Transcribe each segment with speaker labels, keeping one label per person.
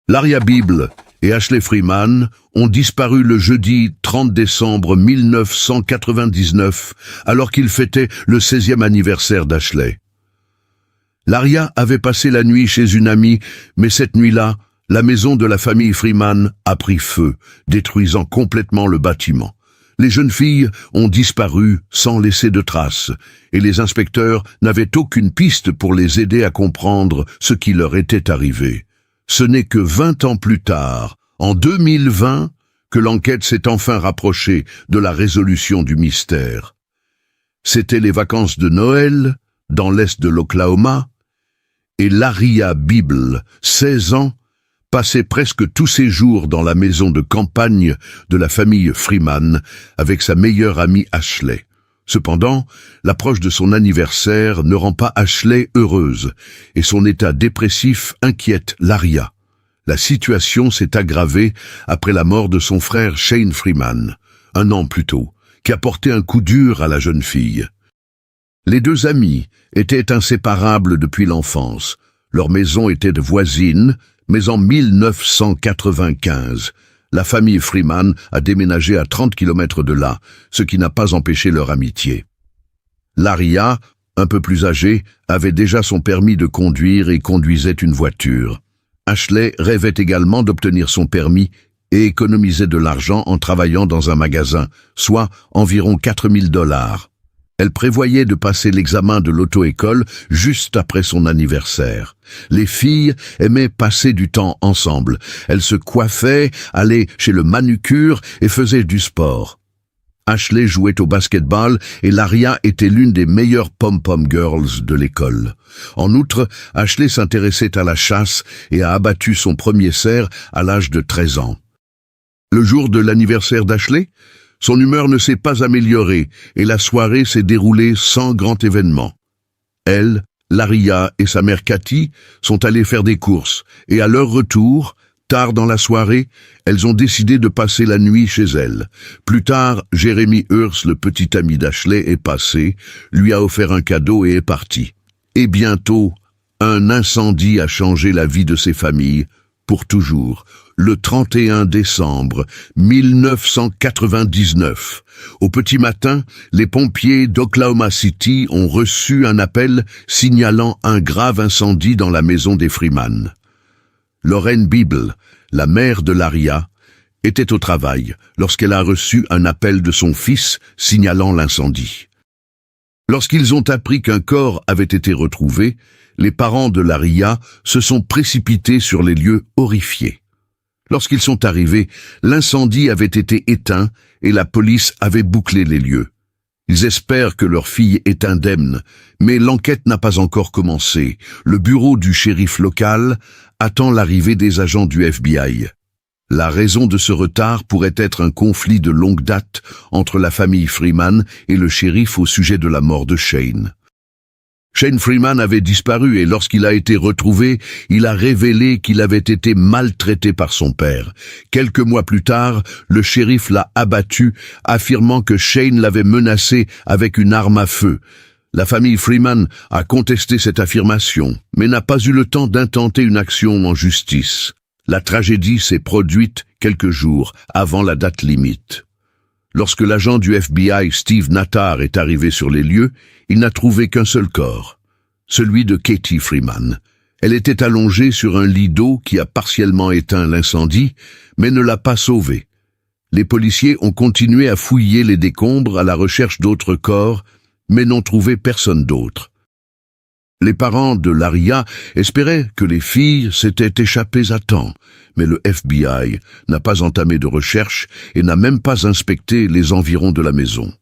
Speaker 1: Laria Bible et Ashley Freeman ont disparu le jeudi 30 décembre 1999 alors qu'ils fêtaient le 16e anniversaire d'Ashley. Laria avait passé la nuit chez une amie, mais cette nuit-là, la maison de la famille Freeman a pris feu, détruisant complètement le bâtiment. Les jeunes filles ont disparu sans laisser de traces, et les inspecteurs n'avaient aucune piste pour les aider à comprendre ce qui leur était arrivé. Ce n'est que 20 ans plus tard, en 2020, que l'enquête s'est enfin rapprochée de la résolution du mystère. C'étaient les vacances de Noël, dans l'est de l'Oklahoma, et Laria Bible, 16 ans, passait presque tous ses jours dans la maison de campagne de la famille Freeman avec sa meilleure amie Ashley. Cependant, l'approche de son anniversaire ne rend pas Ashley heureuse et son état dépressif inquiète Laria. La situation s'est aggravée après la mort de son frère Shane Freeman, 1 an plus tôt, qui a porté un coup dur à la jeune fille. Les deux amis étaient inséparables depuis l'enfance. Leur maison était de voisines, mais en 1995, la famille Freeman a déménagé à 30 km de là, ce qui n'a pas empêché leur amitié. Laria, un peu plus âgée, avait déjà son permis de conduire et conduisait une voiture. Ashley rêvait également d'obtenir son permis et économisait de l'argent en travaillant dans un magasin, soit environ 4 000 $. Elle prévoyait de passer l'examen de l'auto-école juste après son anniversaire. Les filles aimaient passer du temps ensemble. Elles se coiffaient, allaient chez le manucure et faisaient du sport. Ashley jouait au basketball et Laria était l'une des meilleures pom-pom girls de l'école. En outre, Ashley s'intéressait à la chasse et a abattu son premier cerf à l'âge de 13 ans. Le jour de l'anniversaire d'Ashley, son humeur ne s'est pas améliorée et la soirée s'est déroulée sans grand événement. Elle, Laria et sa mère Cathy sont allées faire des courses et à leur retour, tard dans la soirée, elles ont décidé de passer la nuit chez elle. Plus tard, Jeremy Hurst, le petit ami d'Ashley, est passé, lui a offert un cadeau et est parti. Et bientôt, un incendie a changé la vie de ces familles, pour toujours. Le 31 décembre 1999, au petit matin, les pompiers d'Oklahoma City ont reçu un appel signalant un grave incendie dans la maison des Freeman. Lorraine Bible, la mère de Laria, était au travail lorsqu'elle a reçu un appel de son fils signalant l'incendie. Lorsqu'ils ont appris qu'un corps avait été retrouvé, les parents de Laria se sont précipités sur les lieux horrifiés. Lorsqu'ils sont arrivés, l'incendie avait été éteint et la police avait bouclé les lieux. Ils espèrent que leur fille est indemne, mais l'enquête n'a pas encore commencé. Le bureau du shérif local attend l'arrivée des agents du FBI. La raison de ce retard pourrait être un conflit de longue date entre la famille Freeman et le shérif au sujet de la mort de Shane. Shane Freeman avait disparu et lorsqu'il a été retrouvé, il a révélé qu'il avait été maltraité par son père. Quelques mois plus tard, le shérif l'a abattu, affirmant que Shane l'avait menacé avec une arme à feu. La famille Freeman a contesté cette affirmation, mais n'a pas eu le temps d'intenter une action en justice. La tragédie s'est produite quelques jours avant la date limite. Lorsque l'agent du FBI Steve Nattar est arrivé sur les lieux, il n'a trouvé qu'un seul corps, celui de Katie Freeman. Elle était allongée sur un lit d'eau qui a partiellement éteint l'incendie, mais ne l'a pas sauvée. Les policiers ont continué à fouiller les décombres à la recherche d'autres corps, mais n'ont trouvé personne d'autre. Les parents de Laria espéraient que les filles s'étaient échappées à temps, mais le FBI n'a pas entamé de recherche et n'a même pas inspecté les environs de la maison.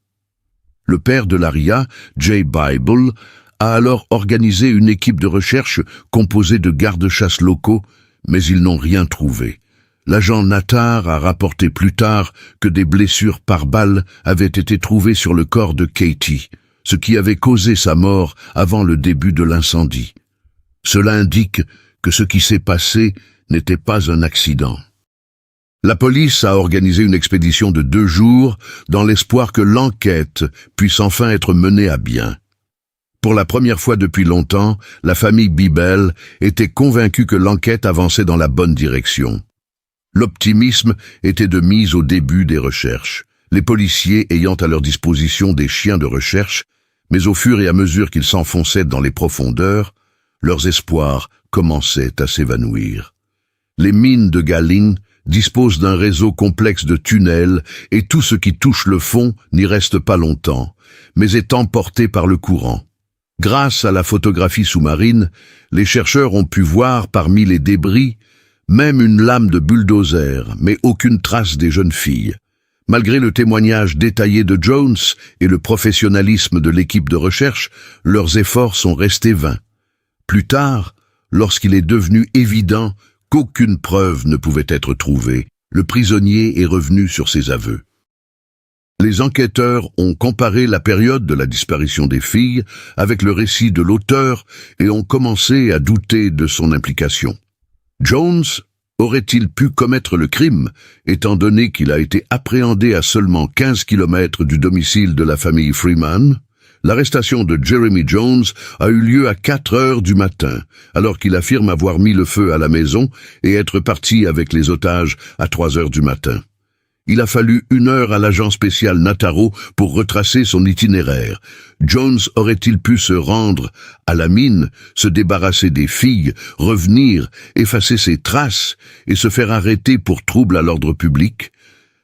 Speaker 1: Le père de Laria, Jay Bible, a alors organisé une équipe de recherche composée de gardes-chasse locaux, mais ils n'ont rien trouvé. L'agent Nattar a rapporté plus tard que des blessures par balle avaient été trouvées sur le corps de Katie, ce qui avait causé sa mort avant le début de l'incendie. Cela indique que ce qui s'est passé n'était pas un accident. La police a organisé une expédition de 2 jours dans l'espoir que l'enquête puisse enfin être menée à bien. Pour la première fois depuis longtemps, la famille Biebel était convaincue que l'enquête avançait dans la bonne direction. L'optimisme était de mise au début des recherches, les policiers ayant à leur disposition des chiens de recherche, mais au fur et à mesure qu'ils s'enfonçaient dans les profondeurs, leurs espoirs commençaient à s'évanouir. Les mines de Galing disposent d'un réseau complexe de tunnels et tout ce qui touche le fond n'y reste pas longtemps, mais est emporté par le courant. Grâce à la photographie sous-marine, les chercheurs ont pu voir parmi les débris même une lame de bulldozer, mais aucune trace des jeunes filles. Malgré le témoignage détaillé de Jones et le professionnalisme de l'équipe de recherche, leurs efforts sont restés vains. Plus tard, lorsqu'il est devenu évident qu'aucune preuve ne pouvait être trouvée, le prisonnier est revenu sur ses aveux. Les enquêteurs ont comparé la période de la disparition des filles avec le récit de l'auteur et ont commencé à douter de son implication. Jones aurait-il pu commettre le crime, étant donné qu'il a été appréhendé à seulement 15 km du domicile de la famille Freeman? L'arrestation de Jeremy Jones a eu lieu à 4 heures du matin, alors qu'il affirme avoir mis le feu à la maison et être parti avec les otages à 3 heures du matin. Il a fallu 1 heure à l'agent spécial Nataro pour retracer son itinéraire. Jones aurait-il pu se rendre à la mine, se débarrasser des filles, revenir, effacer ses traces et se faire arrêter pour trouble à l'ordre public?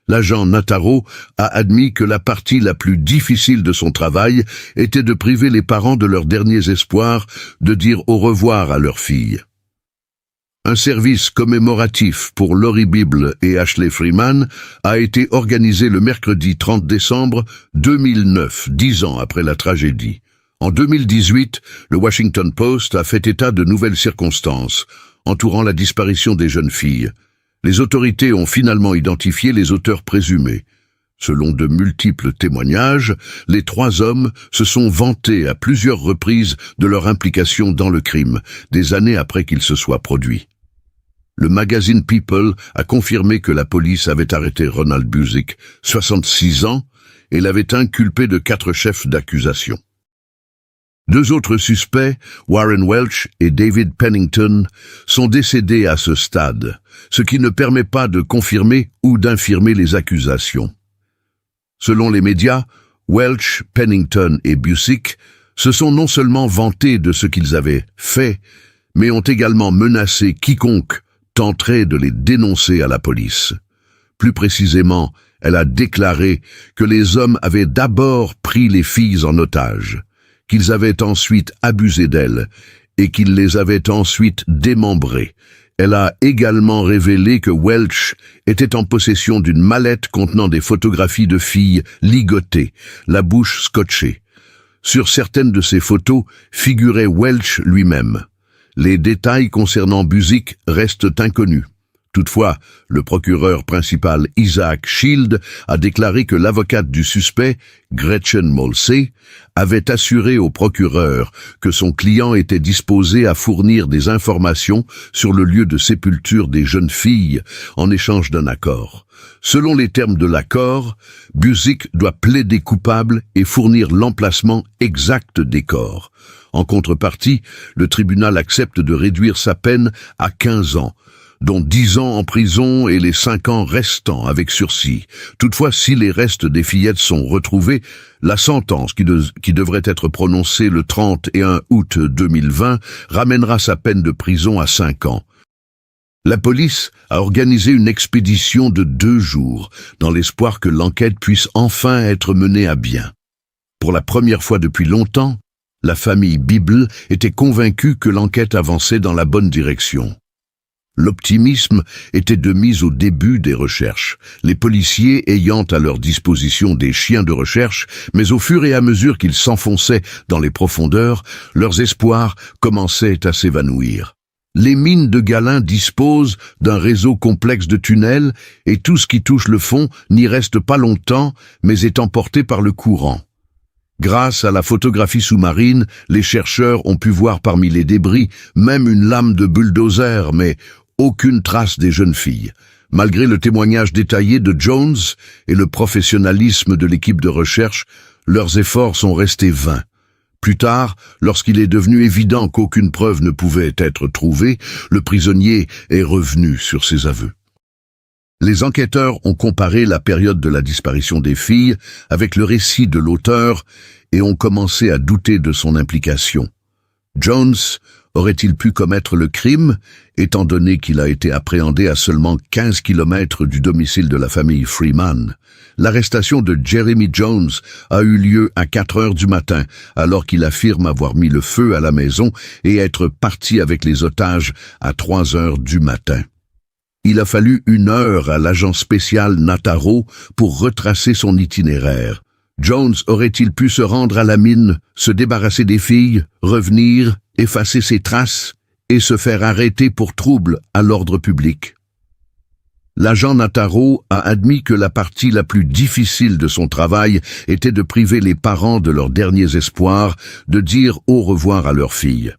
Speaker 1: L'agent Nataro a admis que la partie la plus difficile de son travail était de priver les parents de leurs derniers espoirs de dire au revoir à leurs filles. Un service commémoratif pour Lori Biebel et Ashley Freeman a été organisé le mercredi 30 décembre 2009, 10 ans après la tragédie. En 2018, le Washington Post a fait état de nouvelles circonstances entourant la disparition des jeunes filles. Les autorités ont finalement identifié les auteurs présumés. Selon de multiples témoignages, les 3 hommes se sont vantés à plusieurs reprises de leur implication dans le crime, des années après qu'il se soit produit. Le magazine People a confirmé que la police avait arrêté Ronald Busick, 66 ans, et l'avait inculpé de 4 chefs d'accusation. 2 autres suspects, Warren Welch et David Pennington, sont décédés à ce stade, ce qui ne permet pas de confirmer ou d'infirmer les accusations. Selon les médias, Welch, Pennington et Busick se sont non seulement vantés de ce qu'ils avaient fait, mais ont également menacé quiconque tenterait de les dénoncer à la police. Plus précisément, elle a déclaré que les hommes avaient d'abord pris les filles en otage, qu'ils avaient ensuite abusé d'elles et qu'ils les avaient ensuite démembrées. Elle a également révélé que Welch était en possession d'une mallette contenant des photographies de filles ligotées, la bouche scotchée. Sur certaines de ces photos figurait Welch lui-même. Les détails concernant Busick restent inconnus. Toutefois, le procureur principal Isaac Shield a déclaré que l'avocate du suspect, Gretchen Molsey, avait assuré au procureur que son client était disposé à fournir des informations sur le lieu de sépulture des jeunes filles en échange d'un accord. Selon les termes de l'accord, Busick doit plaider coupable et fournir l'emplacement exact des corps. En contrepartie, le tribunal accepte de réduire sa peine à 15 ans, dont 10 ans en prison et les 5 ans restants avec sursis. Toutefois, si les restes des fillettes sont retrouvés, la sentence qui devrait être prononcée le 31 août 2020 ramènera sa peine de prison à 5 ans. La police a organisé une expédition de 2 jours, dans l'espoir que l'enquête puisse enfin être menée à bien. Pour la première fois depuis longtemps, la famille Biebel était convaincue que l'enquête avançait dans la bonne direction. L'optimisme était de mise au début des recherches, les policiers ayant à leur disposition des chiens de recherche, mais au fur et à mesure qu'ils s'enfonçaient dans les profondeurs, leurs espoirs commençaient à s'évanouir. Les mines de Galing disposent d'un réseau complexe de tunnels et tout ce qui touche le fond n'y reste pas longtemps, mais est emporté par le courant. Grâce à la photographie sous-marine, les chercheurs ont pu voir parmi les débris même une lame de bulldozer, mais aucune trace des jeunes filles. Malgré le témoignage détaillé de Jones et le professionnalisme de l'équipe de recherche, leurs efforts sont restés vains. Plus tard, lorsqu'il est devenu évident qu'aucune preuve ne pouvait être trouvée, le prisonnier est revenu sur ses aveux. Les enquêteurs ont comparé la période de la disparition des filles avec le récit de l'auteur et ont commencé à douter de son implication. Jones aurait-il pu commettre le crime, étant donné qu'il a été appréhendé à seulement 15 kilomètres du domicile de la famille Freeman? L'arrestation de Jeremy Jones a eu lieu à 4 heures du matin, alors qu'il affirme avoir mis le feu à la maison et être parti avec les otages à 3 heures du matin. Il a fallu 1 heure à l'agent spécial Nataro pour retracer son itinéraire. Jones aurait-il pu se rendre à la mine, se débarrasser des filles, revenir, effacer ses traces et se faire arrêter pour trouble à l'ordre public? L'agent Nataro a admis que la partie la plus difficile de son travail était de priver les parents de leurs derniers espoirs de dire au revoir à leurs filles.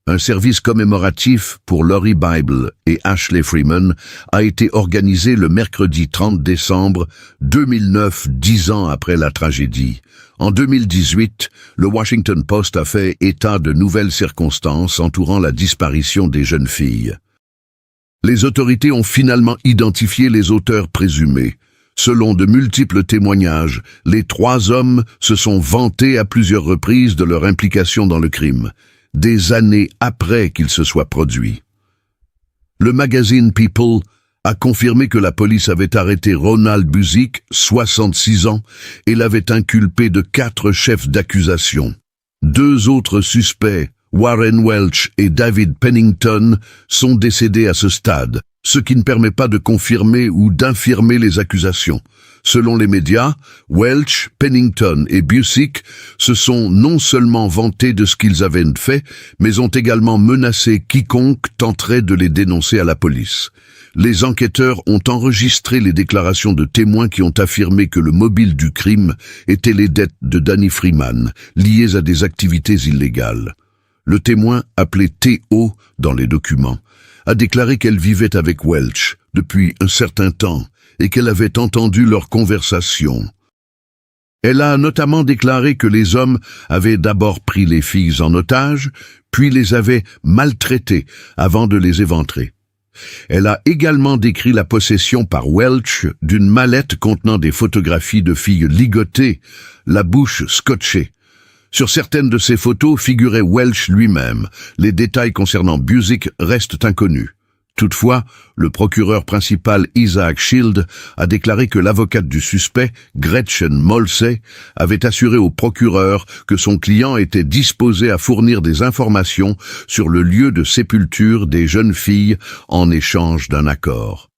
Speaker 1: Un service commémoratif pour Lori Bible et Ashley Freeman a été organisé le mercredi 30 décembre 2009, 10 ans après la tragédie. En 2018, le Washington Post a fait état de nouvelles circonstances entourant la disparition des jeunes filles. Les autorités ont finalement identifié les auteurs présumés. Selon de multiples témoignages, les 3 hommes se sont vantés à plusieurs reprises de leur implication dans le crime, des années après qu'il se soit produit. Le magazine People a confirmé que la police avait arrêté Ronald Busick, 66 ans, et l'avait inculpé de 4 chefs d'accusation. 2 autres suspects, Warren Welch et David Pennington, sont décédés à ce stade, ce qui ne permet pas de confirmer ou d'infirmer les accusations. Selon les médias, Welch, Pennington et Busick se sont non seulement vantés de ce qu'ils avaient fait, mais ont également menacé quiconque tenterait de les dénoncer à la police. Les enquêteurs ont enregistré les déclarations de témoins qui ont affirmé que le mobile du crime était les dettes de Danny Freeman, liées à des activités illégales. Le témoin, appelé T.O. dans les documents, a déclaré qu'elle vivait avec Welch depuis un certain temps et qu'elle avait entendu leur conversation. Elle a notamment déclaré que les hommes avaient d'abord pris les filles en otage, puis les avaient maltraitées avant de les éventrer. Elle a également décrit la possession par Welch d'une mallette contenant des photographies de filles ligotées, la bouche scotchée. Sur certaines de ces photos figurait Welch lui-même. Les détails concernant Busick restent inconnus. Toutefois, le procureur principal Isaac Shield a déclaré que l'avocate du suspect, Gretchen Molsey, avait assuré au procureur que son client était disposé à fournir des informations sur le lieu de sépulture des jeunes filles en échange d'un accord.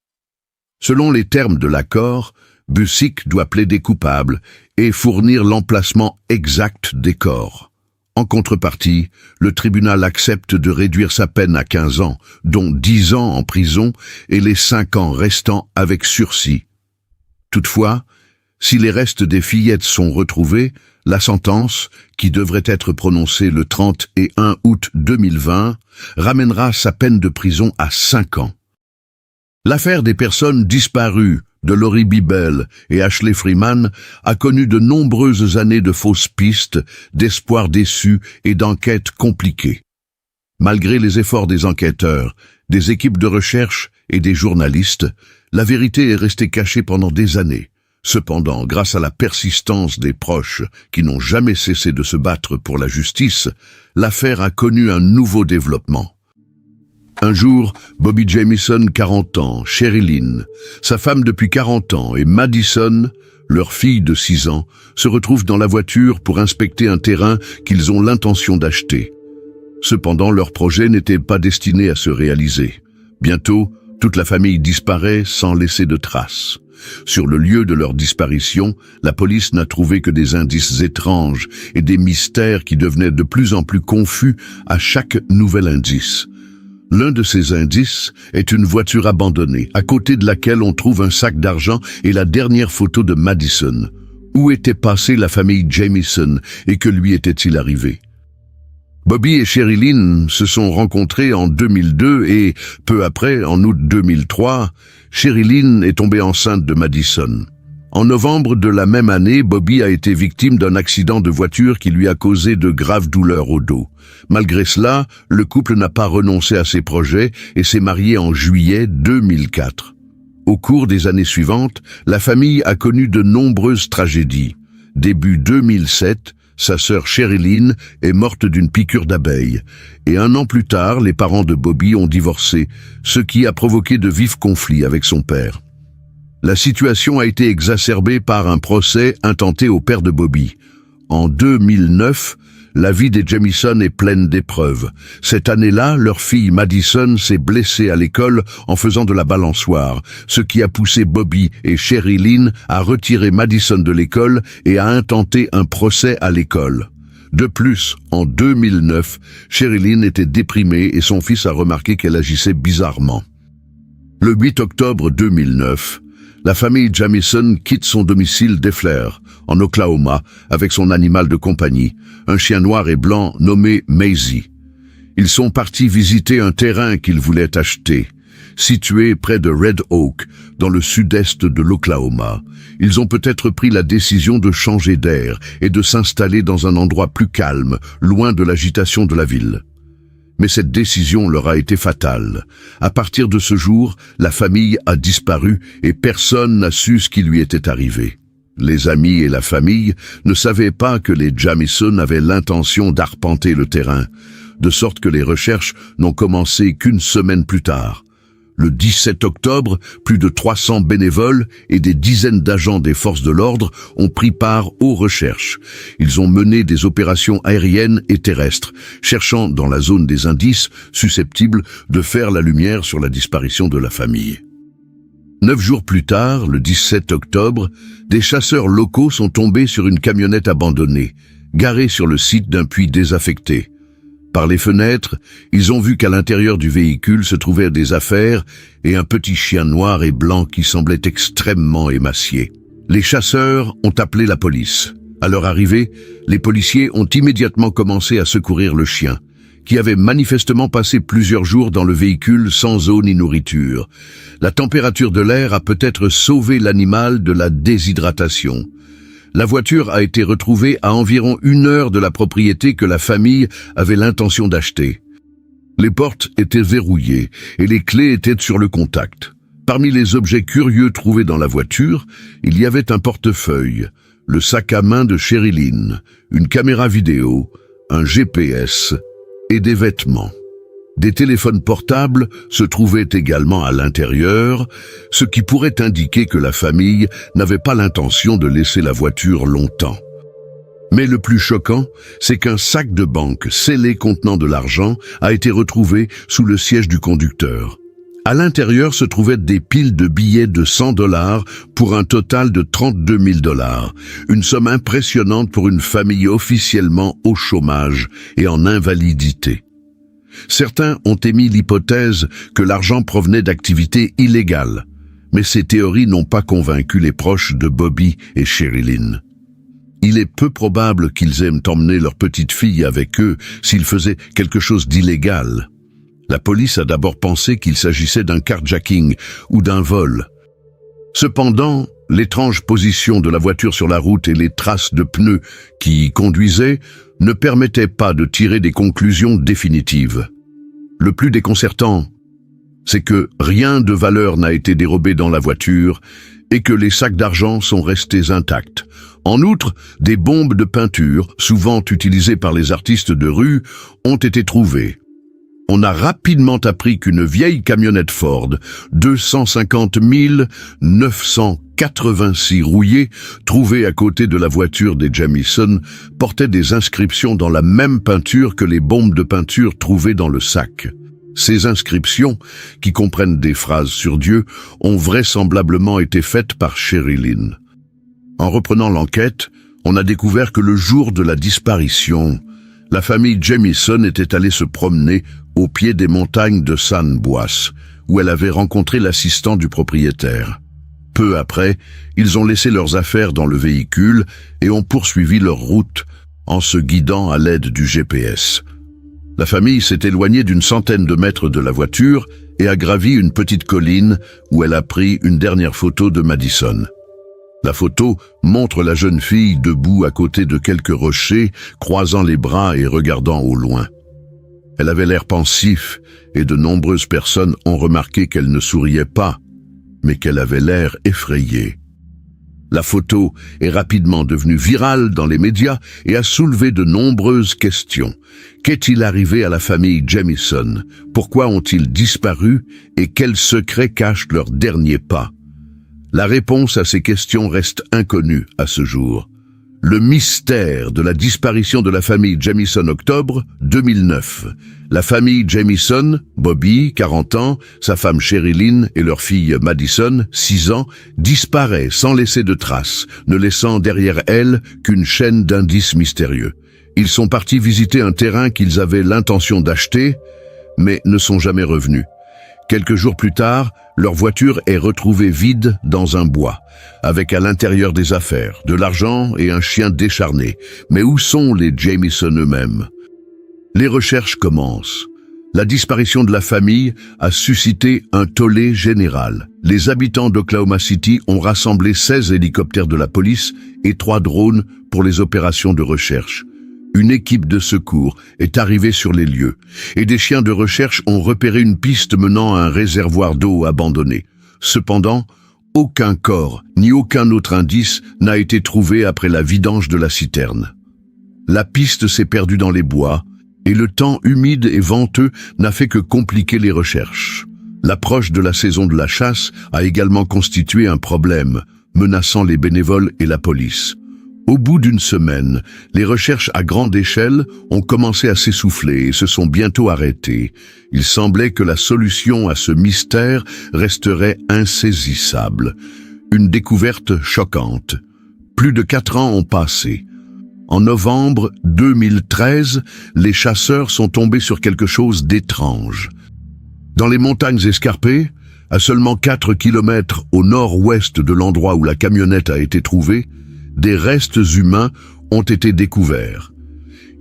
Speaker 1: Selon les termes de l'accord, Busick doit plaider coupable et fournir l'emplacement exact des corps. En contrepartie, le tribunal accepte de réduire sa peine à 15 ans, dont 10 ans en prison et les 5 ans restants avec sursis. Toutefois, si les restes des fillettes sont retrouvés, la sentence, qui devrait être prononcée le 31 août 2020, ramènera sa peine de prison à 5 ans. L'affaire des personnes disparues de Lori Bible et Ashley Freeman a connu de nombreuses années de fausses pistes, d'espoirs déçus et d'enquêtes compliquées. Malgré les efforts des enquêteurs, des équipes de recherche et des journalistes, la vérité est restée cachée pendant des années. Cependant, grâce à la persistance des proches qui n'ont jamais cessé de se battre pour la justice, l'affaire a connu un nouveau développement. Un jour, Bobby Jamison, 40 ans, Sherilyn, sa femme depuis 40 ans, et Madison, leur fille de 6 ans, se retrouvent dans la voiture pour inspecter un terrain qu'ils ont l'intention d'acheter. Cependant, leur projet n'était pas destiné à se réaliser. Bientôt, toute la famille disparaît sans laisser de traces. Sur le lieu de leur disparition, la police n'a trouvé que des indices étranges et des mystères qui devenaient de plus en plus confus à chaque nouvel indice. L'un de ces indices est une voiture abandonnée, à côté de laquelle on trouve un sac d'argent et la dernière photo de Madison. Où était passée la famille Jamison et que lui était-il arrivé? Bobby et Sherilyn se sont rencontrés en 2002 et, peu après, en août 2003, Sherilyn est tombée enceinte de Madison. En novembre de la même année, Bobby a été victime d'un accident de voiture qui lui a causé de graves douleurs au dos. Malgré cela, le couple n'a pas renoncé à ses projets et s'est marié en juillet 2004. Au cours des années suivantes, la famille a connu de nombreuses tragédies. Début 2007, sa sœur Sherilyn est morte d'une piqûre d'abeille. Et 1 an plus tard, les parents de Bobby ont divorcé, ce qui a provoqué de vifs conflits avec son père. La situation a été exacerbée par un procès intenté au père de Bobby. En 2009, la vie des Jamison est pleine d'épreuves. Cette année-là, leur fille Madison s'est blessée à l'école en faisant de la balançoire, ce qui a poussé Bobby et Sherilyn à retirer Madison de l'école et à intenter un procès à l'école. De plus, en 2009, Sherilyn était déprimée et son fils a remarqué qu'elle agissait bizarrement. Le 8 octobre 2009, la famille Jamison quitte son domicile d'Efler, en Oklahoma, avec son animal de compagnie, un chien noir et blanc nommé Maisie. Ils sont partis visiter un terrain qu'ils voulaient acheter, situé près de Red Oak, dans le sud-est de l'Oklahoma. Ils ont peut-être pris la décision de changer d'air et de s'installer dans un endroit plus calme, loin de l'agitation de la ville. Mais cette décision leur a été fatale. À partir de ce jour, la famille a disparu et personne n'a su ce qui lui était arrivé. Les amis et la famille ne savaient pas que les Jamison avaient l'intention d'arpenter le terrain, de sorte que les recherches n'ont commencé qu'1 semaine plus tard. Le 17 octobre, plus de 300 bénévoles et des dizaines d'agents des forces de l'ordre ont pris part aux recherches. Ils ont mené des opérations aériennes et terrestres, cherchant dans la zone des indices susceptibles de faire la lumière sur la disparition de la famille. 9 jours plus tard, le 17 octobre, des chasseurs locaux sont tombés sur une camionnette abandonnée, garée sur le site d'un puits désaffecté. Par les fenêtres, ils ont vu qu'à l'intérieur du véhicule se trouvaient des affaires et un petit chien noir et blanc qui semblait extrêmement émacié. Les chasseurs ont appelé la police. À leur arrivée, les policiers ont immédiatement commencé à secourir le chien, qui avait manifestement passé plusieurs jours dans le véhicule sans eau ni nourriture. La température de l'air a peut-être sauvé l'animal de la déshydratation. La voiture a été retrouvée à environ 1 heure de la propriété que la famille avait l'intention d'acheter. Les portes étaient verrouillées et les clés étaient sur le contact. Parmi les objets curieux trouvés dans la voiture, il y avait un portefeuille, le sac à main de Sherilyn, une caméra vidéo, un GPS et des vêtements. Des téléphones portables se trouvaient également à l'intérieur, ce qui pourrait indiquer que la famille n'avait pas l'intention de laisser la voiture longtemps. Mais le plus choquant, c'est qu'un sac de banque scellé contenant de l'argent a été retrouvé sous le siège du conducteur. À l'intérieur se trouvaient des piles de billets de $100 pour un total de $32 000, une somme impressionnante pour une famille officiellement au chômage et en invalidité. Certains ont émis l'hypothèse que l'argent provenait d'activités illégales, mais ces théories n'ont pas convaincu les proches de Bobby et Sherilyn. Il est peu probable qu'ils aiment emmener leur petite fille avec eux s'ils faisaient quelque chose d'illégal. La police a d'abord pensé qu'il s'agissait d'un carjacking ou d'un vol. Cependant, l'étrange position de la voiture sur la route et les traces de pneus qui y conduisaient ne permettaient pas de tirer des conclusions définitives. Le plus déconcertant, c'est que rien de valeur n'a été dérobé dans la voiture et que les sacs d'argent sont restés intacts. En outre, des bombes de peinture, souvent utilisées par les artistes de rue, ont été trouvées. On a rapidement appris qu'une vieille camionnette Ford, 250 986 rouillée, trouvée à côté de la voiture des Jamison, portait des inscriptions dans la même peinture que les bombes de peinture trouvées dans le sac. Ces inscriptions, qui comprennent des phrases sur Dieu, ont vraisemblablement été faites par Sherilyn. En reprenant l'enquête, on a découvert que le jour de la disparition, la famille Jamison était allée se promener au pied des montagnes de San Bois, où elle avait rencontré l'assistant du propriétaire. Peu après, ils ont laissé leurs affaires dans le véhicule et ont poursuivi leur route en se guidant à l'aide du GPS. La famille s'est éloignée d'une centaine de mètres de la voiture et a gravi une petite colline où elle a pris une dernière photo de Madison. La photo montre la jeune fille debout à côté de quelques rochers, croisant les bras et regardant au loin. Elle avait l'air pensif et de nombreuses personnes ont remarqué qu'elle ne souriait pas, mais qu'elle avait l'air effrayée. La photo est rapidement devenue virale dans les médias et a soulevé de nombreuses questions. Qu'est-il arrivé à la famille Jamison? Pourquoi ont-ils disparu et quels secrets cachent leurs derniers pas? La réponse à ces questions reste inconnue à ce jour. Le mystère de la disparition de la famille Jamison, octobre 2009. La famille Jamison, Bobby, 40 ans, sa femme Sherilyn et leur fille Madison, 6 ans, disparaît sans laisser de traces, ne laissant derrière elle qu'une chaîne d'indices mystérieux. Ils sont partis visiter un terrain qu'ils avaient l'intention d'acheter, mais ne sont jamais revenus. Quelques jours plus tard, leur voiture est retrouvée vide dans un bois, avec à l'intérieur des affaires, de l'argent et un chien décharné. Mais où sont les Jamison eux-mêmes? Les recherches commencent. La disparition de la famille a suscité un tollé général. Les habitants d'Oklahoma City ont rassemblé 16 hélicoptères de la police et 3 drones pour les opérations de recherche. Une équipe de secours est arrivée sur les lieux et des chiens de recherche ont repéré une piste menant à un réservoir d'eau abandonné. Cependant, aucun corps ni aucun autre indice n'a été trouvé après la vidange de la citerne. La piste s'est perdue dans les bois et le temps humide et venteux n'a fait que compliquer les recherches. L'approche de la saison de la chasse a également constitué un problème, menaçant les bénévoles et la police. Au bout d'une semaine, les recherches à grande échelle ont commencé à s'essouffler et se sont bientôt arrêtées. Il semblait que la solution à ce mystère resterait insaisissable. Une découverte choquante. Plus de 4 ans ont passé. En novembre 2013, les chasseurs sont tombés sur quelque chose d'étrange. Dans les montagnes escarpées, à seulement 4 kilomètres au nord-ouest de l'endroit où la camionnette a été trouvée, des restes humains ont été découverts.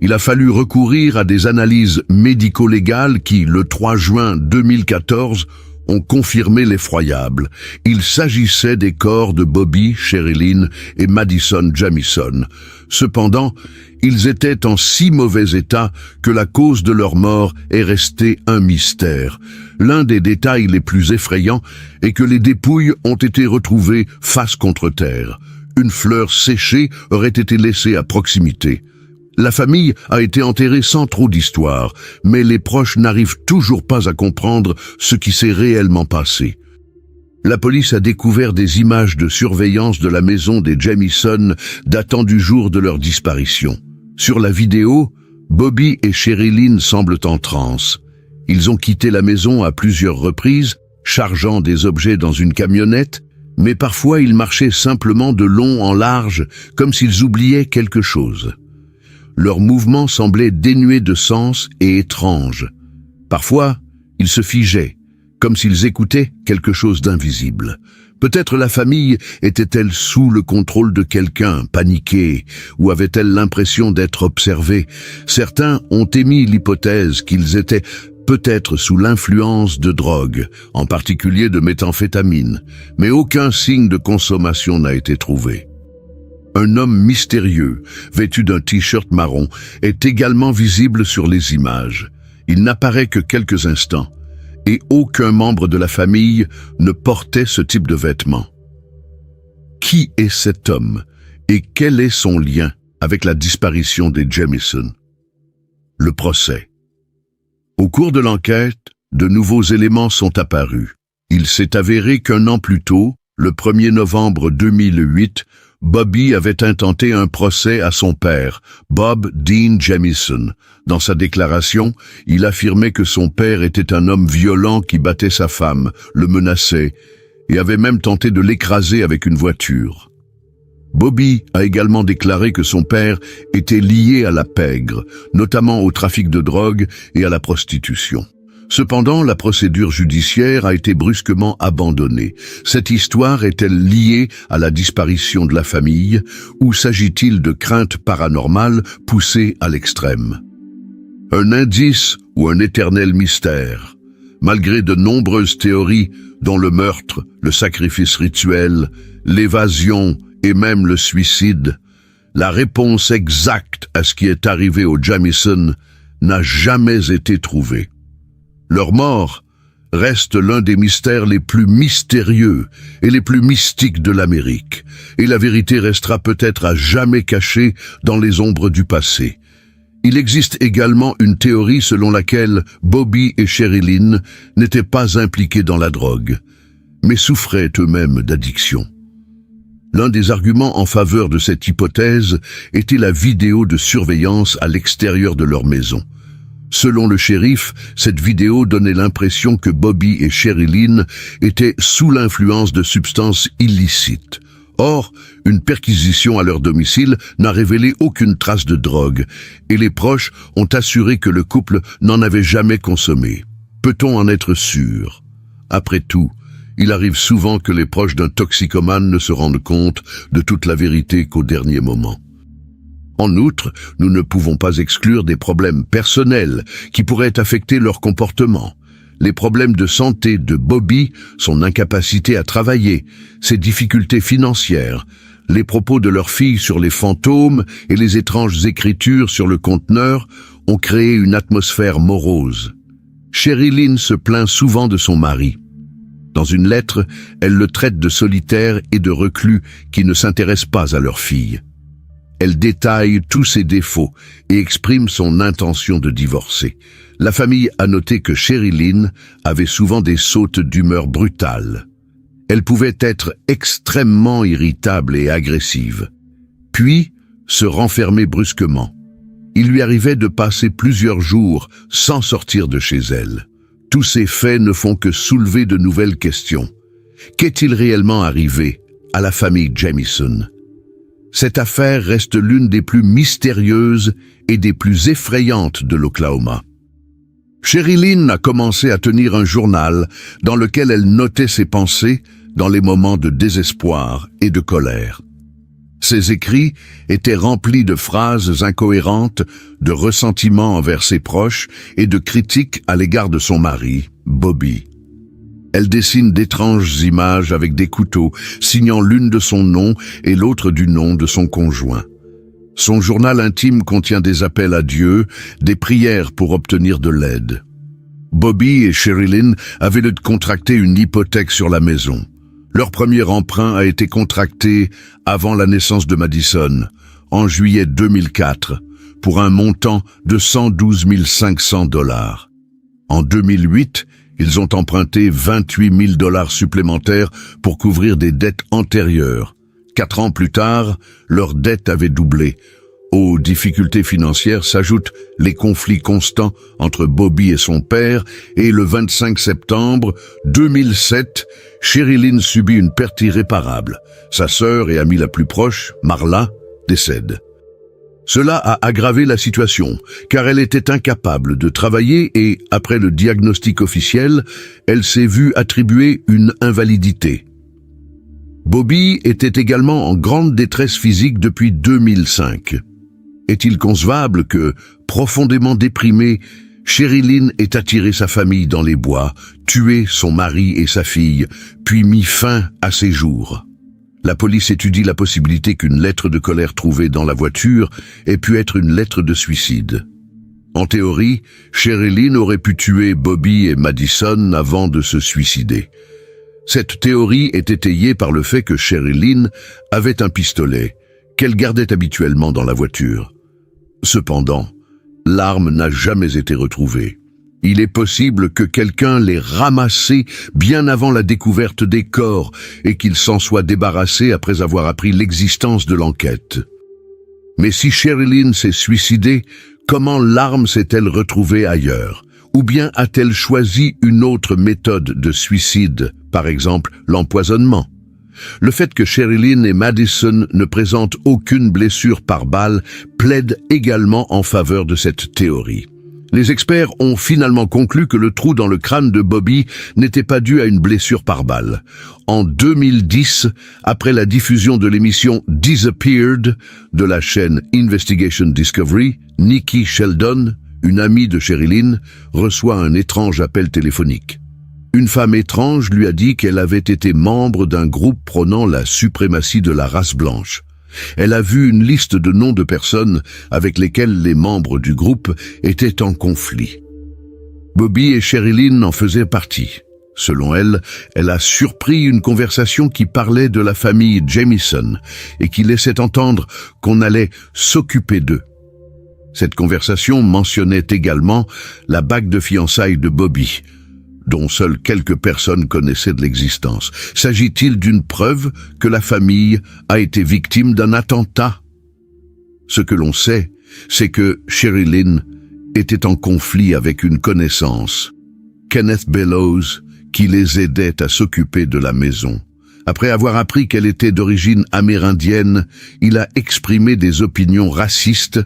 Speaker 1: Il a fallu recourir à des analyses médico-légales qui, le 3 juin 2014, ont confirmé l'effroyable. Il s'agissait des corps de Bobby, Sherilyn et Madison Jamison. Cependant, ils étaient en si mauvais état que la cause de leur mort est restée un mystère. L'un des détails les plus effrayants est que les dépouilles ont été retrouvées face contre terre. Une fleur séchée aurait été laissée à proximité. La famille a été enterrée sans trop d'histoire, mais les proches n'arrivent toujours pas à comprendre ce qui s'est réellement passé. La police a découvert des images de surveillance de la maison des Jamison datant du jour de leur disparition. Sur la vidéo, Bobby et Sherilyn semblent en transe. Ils ont quitté la maison à plusieurs reprises, chargeant des objets dans une camionnette, mais parfois ils marchaient simplement de long en large, comme s'ils oubliaient quelque chose. Leurs mouvements semblaient dénués de sens et étranges. Parfois, ils se figeaient, comme s'ils écoutaient quelque chose d'invisible. Peut-être la famille était-elle sous le contrôle de quelqu'un, paniquée, ou avait-elle l'impression d'être observée? Certains ont émis l'hypothèse qu'ils étaient peut-être sous l'influence de drogue, en particulier de méthamphétamine, mais aucun signe de consommation n'a été trouvé. Un homme mystérieux, vêtu d'un t-shirt marron, est également visible sur les images. Il n'apparaît que quelques instants, et aucun membre de la famille ne portait ce type de vêtements. Qui est cet homme, et quel est son lien avec la disparition des Jamison? Le procès. Au cours de l'enquête, de nouveaux éléments sont apparus. Il s'est avéré qu'un an plus tôt, le 1er novembre 2008, Bobby avait intenté un procès à son père, Bob Dean Jamison. Dans sa déclaration, il affirmait que son père était un homme violent qui battait sa femme, le menaçait et avait même tenté de l'écraser avec une voiture. Bobby a également déclaré que son père était lié à la pègre, notamment au trafic de drogue et à la prostitution. Cependant, la procédure judiciaire a été brusquement abandonnée. Cette histoire est-elle liée à la disparition de la famille ou s'agit-il de craintes paranormales poussées à l'extrême? Un indice ou un éternel mystère? Malgré de nombreuses théories, dont le meurtre, le sacrifice rituel, l'évasion et même le suicide, la réponse exacte à ce qui est arrivé aux Jamison n'a jamais été trouvée. Leur mort reste l'un des mystères les plus mystérieux et les plus mystiques de l'Amérique, et la vérité restera peut-être à jamais cachée dans les ombres du passé. Il existe également une théorie selon laquelle Bobby et Sherilyn n'étaient pas impliqués dans la drogue, mais souffraient eux-mêmes d'addiction. L'un des arguments en faveur de cette hypothèse était la vidéo de surveillance à l'extérieur de leur maison. Selon le shérif, cette vidéo donnait l'impression que Bobby et Sherilyn étaient sous l'influence de substances illicites. Or, une perquisition à leur domicile n'a révélé aucune trace de drogue, et les proches ont assuré que le couple n'en avait jamais consommé. Peut-on en être sûr? Après tout, il arrive souvent que les proches d'un toxicomane ne se rendent compte de toute la vérité qu'au dernier moment. En outre, nous ne pouvons pas exclure des problèmes personnels qui pourraient affecter leur comportement. Les problèmes de santé de Bobby, son incapacité à travailler, ses difficultés financières, les propos de leur fille sur les fantômes et les étranges écritures sur le conteneur ont créé une atmosphère morose. Sherilyn se plaint souvent de son mari. Dans une lettre, elle le traite de solitaire et de reclus qui ne s'intéressent pas à leur fille. Elle détaille tous ses défauts et exprime son intention de divorcer. La famille a noté que Sherilyn avait souvent des sautes d'humeur brutales. Elle pouvait être extrêmement irritable et agressive, puis se renfermer brusquement. Il lui arrivait de passer plusieurs jours sans sortir de chez elle. Tous ces faits ne font que soulever de nouvelles questions. Qu'est-il réellement arrivé à la famille Jamison? Cette affaire reste l'une des plus mystérieuses et des plus effrayantes de l'Oklahoma. Sherilyn a commencé à tenir un journal dans lequel elle notait ses pensées dans les moments de désespoir et de colère. Ses écrits étaient remplis de phrases incohérentes, de ressentiments envers ses proches et de critiques à l'égard de son mari, Bobby. Elle dessine d'étranges images avec des couteaux, signant l'une de son nom et l'autre du nom de son conjoint. Son journal intime contient des appels à Dieu, des prières pour obtenir de l'aide. Bobby et Sherilyn avaient contracté une hypothèque sur la maison. Leur premier emprunt a été contracté avant la naissance de Madison, en juillet 2004, pour un montant de 112 500 $. En 2008, ils ont emprunté 28 000 $ supplémentaires pour couvrir des dettes antérieures. 4 ans plus tard, leur dette avait doublé. Aux difficultés financières s'ajoutent les conflits constants entre Bobby et son père, et le 25 septembre 2007, Sherilyn subit une perte irréparable. Sa sœur et amie la plus proche, Marla, décède. Cela a aggravé la situation, car elle était incapable de travailler et, après le diagnostic officiel, elle s'est vue attribuer une invalidité. Bobby était également en grande détresse physique depuis 2005. Est-il concevable que, profondément déprimée, Sherilyn ait attiré sa famille dans les bois, tué son mari et sa fille, puis mis fin à ses jours? La police étudie la possibilité qu'une lettre de colère trouvée dans la voiture ait pu être une lettre de suicide. En théorie, Sherilyn aurait pu tuer Bobby et Madison avant de se suicider. Cette théorie est étayée par le fait que Sherilyn avait un pistolet qu'elle gardait habituellement dans la voiture. Cependant, l'arme n'a jamais été retrouvée. Il est possible que quelqu'un l'ait ramassée bien avant la découverte des corps et qu'il s'en soit débarrassé après avoir appris l'existence de l'enquête. Mais si Sherilyn s'est suicidée, comment l'arme s'est-elle retrouvée ailleurs? Ou bien a-t-elle choisi une autre méthode de suicide, par exemple l'empoisonnement? Le fait que Sherilyn et Madison ne présentent aucune blessure par balle plaide également en faveur de cette théorie. Les experts ont finalement conclu que le trou dans le crâne de Bobby n'était pas dû à une blessure par balle. En 2010, après la diffusion de l'émission Disappeared de la chaîne Investigation Discovery, Nikki Sheldon, une amie de Sherilyn, reçoit un étrange appel téléphonique. Une femme étrange lui a dit qu'elle avait été membre d'un groupe prônant la suprématie de la race blanche. Elle a vu une liste de noms de personnes avec lesquelles les membres du groupe étaient en conflit. Bobby et Sherilyn en faisaient partie. Selon elle, elle a surpris une conversation qui parlait de la famille Jamison et qui laissait entendre qu'on allait s'occuper d'eux. Cette conversation mentionnait également la bague de fiançailles de Bobby, dont seules quelques personnes connaissaient de l'existence. S'agit-il d'une preuve que la famille a été victime d'un attentat? Ce que l'on sait, c'est que Sherilyn était en conflit avec une connaissance, Kenneth Bellows, qui les aidait à s'occuper de la maison. Après avoir appris qu'elle était d'origine amérindienne, il a exprimé des opinions racistes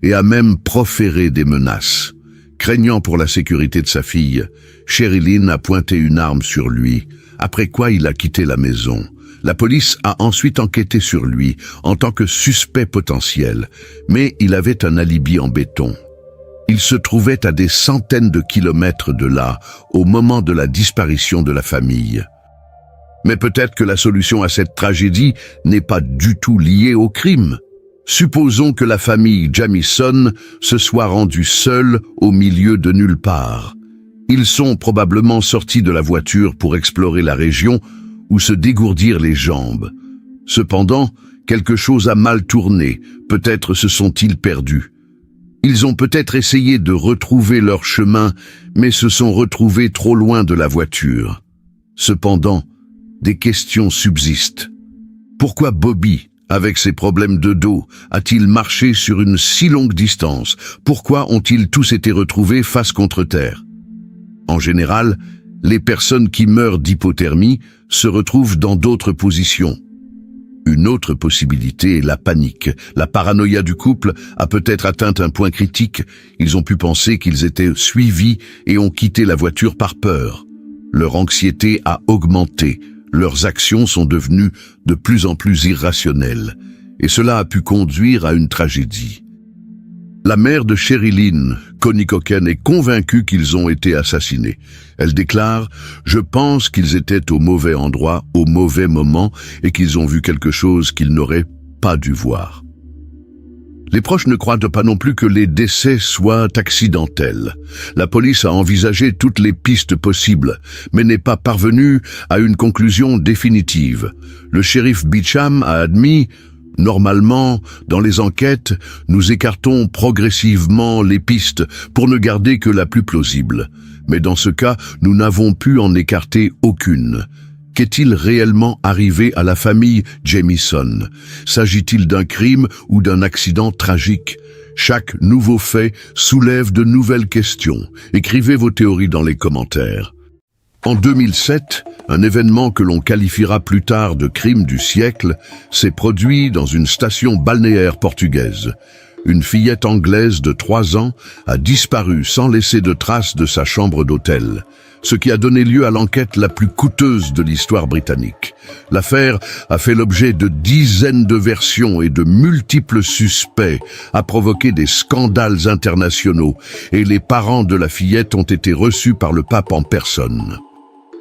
Speaker 1: et a même proféré des menaces. Craignant pour la sécurité de sa fille, Sherilyn a pointé une arme sur lui, après quoi il a quitté la maison. La police a ensuite enquêté sur lui en tant que suspect potentiel, mais il avait un alibi en béton. Il se trouvait à des centaines de kilomètres de là, au moment de la disparition de la famille. Mais peut-être que la solution à cette tragédie n'est pas du tout liée au crime. Supposons que la famille Jamison se soit rendue seule au milieu de nulle part. Ils sont probablement sortis de la voiture pour explorer la région ou se dégourdir les jambes. Cependant, quelque chose a mal tourné, peut-être se sont-ils perdus. Ils ont peut-être essayé de retrouver leur chemin, mais se sont retrouvés trop loin de la voiture. Cependant, des questions subsistent. Pourquoi Bobby, avec ses problèmes de dos, a-t-il marché sur une si longue distance? Pourquoi ont-ils tous été retrouvés face contre terre? En général, les personnes qui meurent d'hypothermie se retrouvent dans d'autres positions. Une autre possibilité est la panique. La paranoïa du couple a peut-être atteint un point critique. Ils ont pu penser qu'ils étaient suivis et ont quitté la voiture par peur. Leur anxiété a augmenté. Leurs actions sont devenues de plus en plus irrationnelles. Et cela a pu conduire à une tragédie. La mère de Sherilyn, Connie Cocken, est convaincue qu'ils ont été assassinés. Elle déclare « Je pense qu'ils étaient au mauvais endroit, au mauvais moment, et qu'ils ont vu quelque chose qu'ils n'auraient pas dû voir. » Les proches ne croient pas non plus que les décès soient accidentels. La police a envisagé toutes les pistes possibles, mais n'est pas parvenue à une conclusion définitive. Le shérif Beecham a admis « Normalement, dans les enquêtes, nous écartons progressivement les pistes pour ne garder que la plus plausible. Mais dans ce cas, nous n'avons pu en écarter aucune. Qu'est-il réellement arrivé à la famille Jamison? S'agit-il d'un crime ou d'un accident tragique? Chaque nouveau fait soulève de nouvelles questions. Écrivez vos théories dans les commentaires. En 2007, un événement que l'on qualifiera plus tard de crime du siècle s'est produit dans une station balnéaire portugaise. Une fillette anglaise de 3 ans a disparu sans laisser de traces de sa chambre d'hôtel, ce qui a donné lieu à l'enquête la plus coûteuse de l'histoire britannique. L'affaire a fait l'objet de dizaines de versions et de multiples suspects, a provoqué des scandales internationaux et les parents de la fillette ont été reçus par le pape en personne.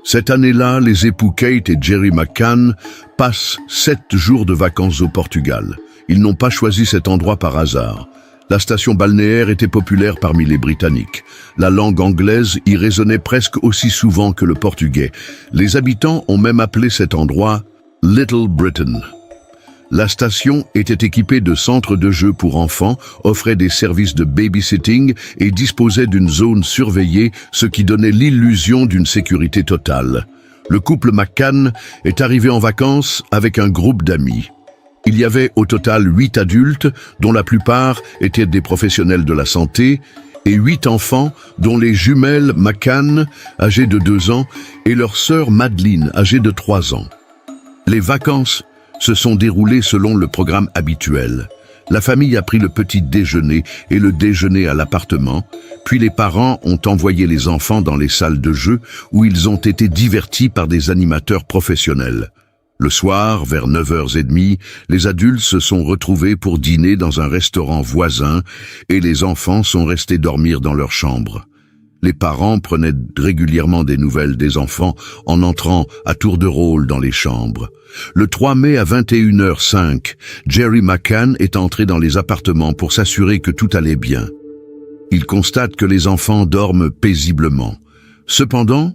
Speaker 1: Cette année-là, les époux Kate et Gerry McCann passent 7 jours de vacances au Portugal. Ils n'ont pas choisi cet endroit par hasard. La station balnéaire était populaire parmi les Britanniques. La langue anglaise y résonnait presque aussi souvent que le portugais. Les habitants ont même appelé cet endroit Little Britain. La station était équipée de centres de jeux pour enfants, offrait des services de babysitting et disposait d'une zone surveillée, ce qui donnait l'illusion d'une sécurité totale. Le couple McCann est arrivé en vacances avec un groupe d'amis. Il y avait au total 8 adultes, dont la plupart étaient des professionnels de la santé, et 8 enfants, dont les jumelles McCann, âgées de 2 ans, et leur sœur Madeleine, âgée de 3 ans. Les vacances se sont déroulées selon le programme habituel. La famille a pris le petit déjeuner et le déjeuner à l'appartement, puis les parents ont envoyé les enfants dans les salles de jeu où ils ont été divertis par des animateurs professionnels. Le soir, vers 9h30, les adultes se sont retrouvés pour dîner dans un restaurant voisin et les enfants sont restés dormir dans leur chambre. Les parents prenaient régulièrement des nouvelles des enfants en entrant à tour de rôle dans les chambres. Le 3 mai à 21h05, Jerry McCann est entré dans les appartements pour s'assurer que tout allait bien. Il constate que les enfants dorment paisiblement. Cependant,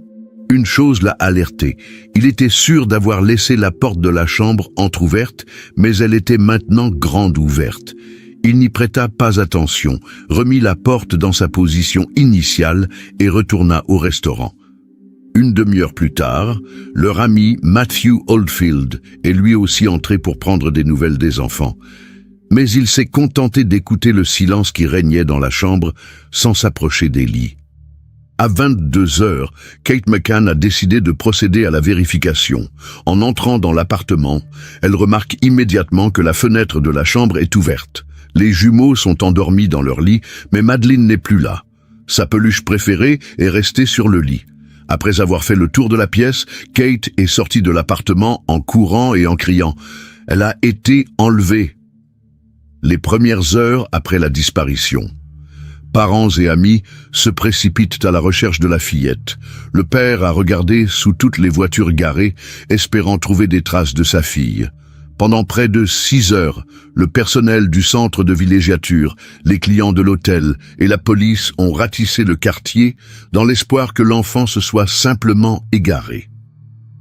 Speaker 1: une chose l'a alerté. Il était sûr d'avoir laissé la porte de la chambre entr'ouverte, mais elle était maintenant grande ouverte. Il n'y prêta pas attention, remit la porte dans sa position initiale et retourna au restaurant. Une demi-heure plus tard, leur ami Matthew Oldfield est lui aussi entré pour prendre des nouvelles des enfants. Mais il s'est contenté d'écouter le silence qui régnait dans la chambre sans s'approcher des lits. À 22h, Kate McCann a décidé de procéder à la vérification. En entrant dans l'appartement, elle remarque immédiatement que la fenêtre de la chambre est ouverte. Les jumeaux sont endormis dans leur lit, mais Madeleine n'est plus là. Sa peluche préférée est restée sur le lit. Après avoir fait le tour de la pièce, Kate est sortie de l'appartement en courant et en criant « Elle a été enlevée !» Les premières heures après la disparition. Parents et amis se précipitent à la recherche de la fillette. Le père a regardé sous toutes les voitures garées, espérant trouver des traces de sa fille. Pendant près de 6 heures, le personnel du centre de villégiature, les clients de l'hôtel et la police ont ratissé le quartier dans l'espoir que l'enfant se soit simplement égaré.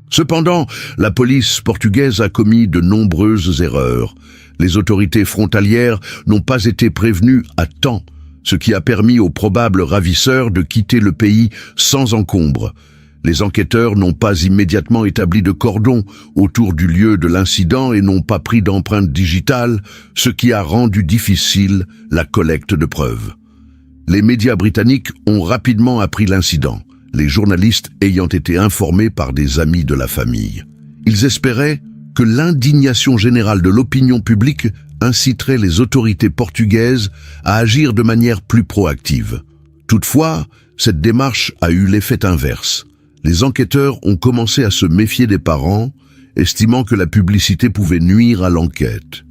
Speaker 1: Cependant, la police portugaise a commis de nombreuses erreurs. Les autorités frontalières n'ont pas été prévenues à temps, ce qui a permis aux probables ravisseurs de quitter le pays sans encombre. Les enquêteurs n'ont pas immédiatement établi de cordon autour du lieu de l'incident et n'ont pas pris d'empreintes digitales, ce qui a rendu difficile la collecte de preuves. Les médias britanniques ont rapidement appris l'incident, les journalistes ayant été informés par des amis de la famille. Ils espéraient que l'indignation générale de l'opinion publique inciterait les autorités portugaises à agir de manière plus proactive. Toutefois, cette démarche a eu l'effet inverse. Les enquêteurs ont commencé à se méfier des parents, estimant que la publicité pouvait nuire à l'enquête.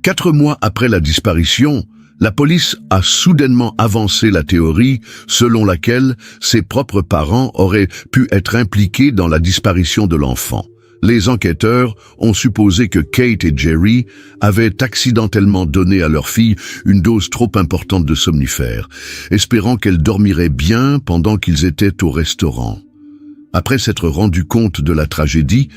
Speaker 1: 4 mois après la disparition, la police a soudainement avancé la théorie selon laquelle ses propres parents auraient pu être impliqués dans la disparition de l'enfant. Les enquêteurs ont supposé que Kate et Jerry avaient accidentellement donné à leur fille une dose trop importante de somnifères, espérant qu'elle dormirait bien pendant qu'ils étaient au restaurant. Après s'être rendus compte de la tragédie,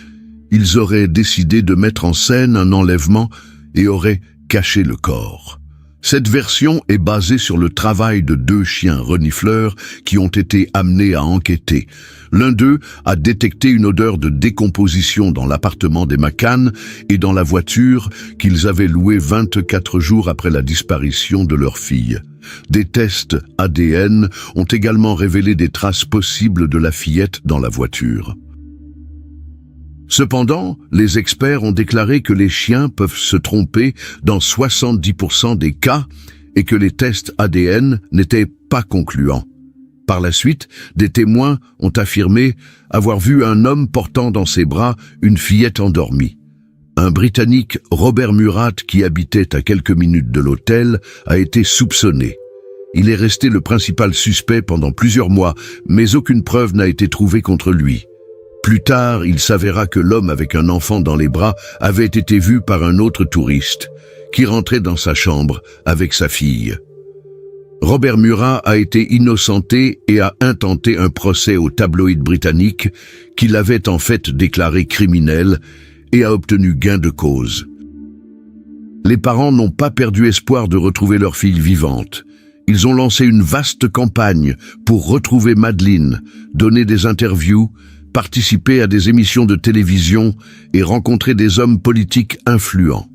Speaker 1: ils auraient décidé de mettre en scène un enlèvement et auraient caché le corps. Cette version est basée sur le travail de 2 chiens renifleurs qui ont été amenés à enquêter. L'un d'eux a détecté une odeur de décomposition dans l'appartement des McCann et dans la voiture qu'ils avaient louée 24 jours après la disparition de leur fille. Des tests ADN ont également révélé des traces possibles de la fillette dans la voiture. Cependant, les experts ont déclaré que les chiens peuvent se tromper dans 70% des cas et que les tests ADN n'étaient pas concluants. Par la suite, des témoins ont affirmé avoir vu un homme portant dans ses bras une fillette endormie. Un Britannique, Robert Murat, qui habitait à quelques minutes de l'hôtel, a été soupçonné. Il est resté le principal suspect pendant plusieurs mois, mais aucune preuve n'a été trouvée contre lui. Plus tard, il s'avéra que l'homme avec un enfant dans les bras avait été vu par un autre touriste, qui rentrait dans sa chambre avec sa fille. Robert Murat a été innocenté et a intenté un procès au tabloïd britannique qui l'avait en fait déclaré criminel et a obtenu gain de cause. Les parents n'ont pas perdu espoir de retrouver leur fille vivante. Ils ont lancé une vaste campagne pour retrouver Madeleine, donner des interviews, participer à des émissions de télévision et rencontrer des hommes politiques influents.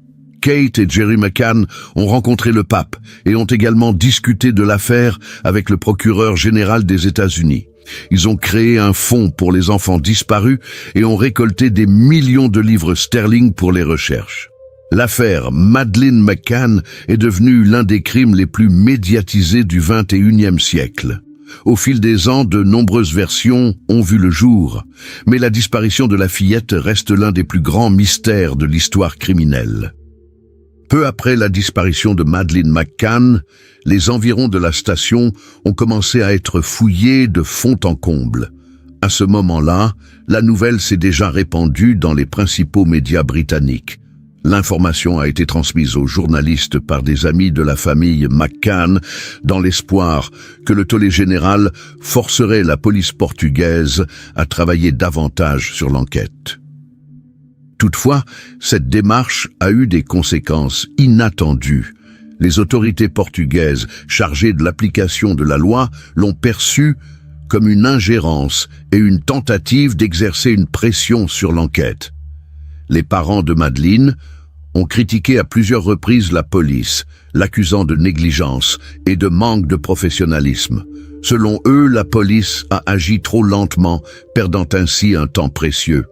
Speaker 1: Kate et Jerry McCann ont rencontré le pape et ont également discuté de l'affaire avec le procureur général des États-Unis. Ils ont créé un fonds pour les enfants disparus et ont récolté des millions de livres sterling pour les recherches. L'affaire Madeleine McCann est devenue l'un des crimes les plus médiatisés du XXIe siècle. Au fil des ans, de nombreuses versions ont vu le jour, mais la disparition de la fillette reste l'un des plus grands mystères de l'histoire criminelle. Peu après la disparition de Madeleine McCann, les environs de la station ont commencé à être fouillés de fond en comble. À ce moment-là, la nouvelle s'est déjà répandue dans les principaux médias britanniques. L'information a été transmise aux journalistes par des amis de la famille McCann dans l'espoir que le tollé général forcerait la police portugaise à travailler davantage sur l'enquête. Toutefois, cette démarche a eu des conséquences inattendues. Les autorités portugaises chargées de l'application de la loi l'ont perçue comme une ingérence et une tentative d'exercer une pression sur l'enquête. Les parents de Madeleine ont critiqué à plusieurs reprises la police, l'accusant de négligence et de manque de professionnalisme. Selon eux, la police a agi trop lentement, perdant ainsi un temps précieux.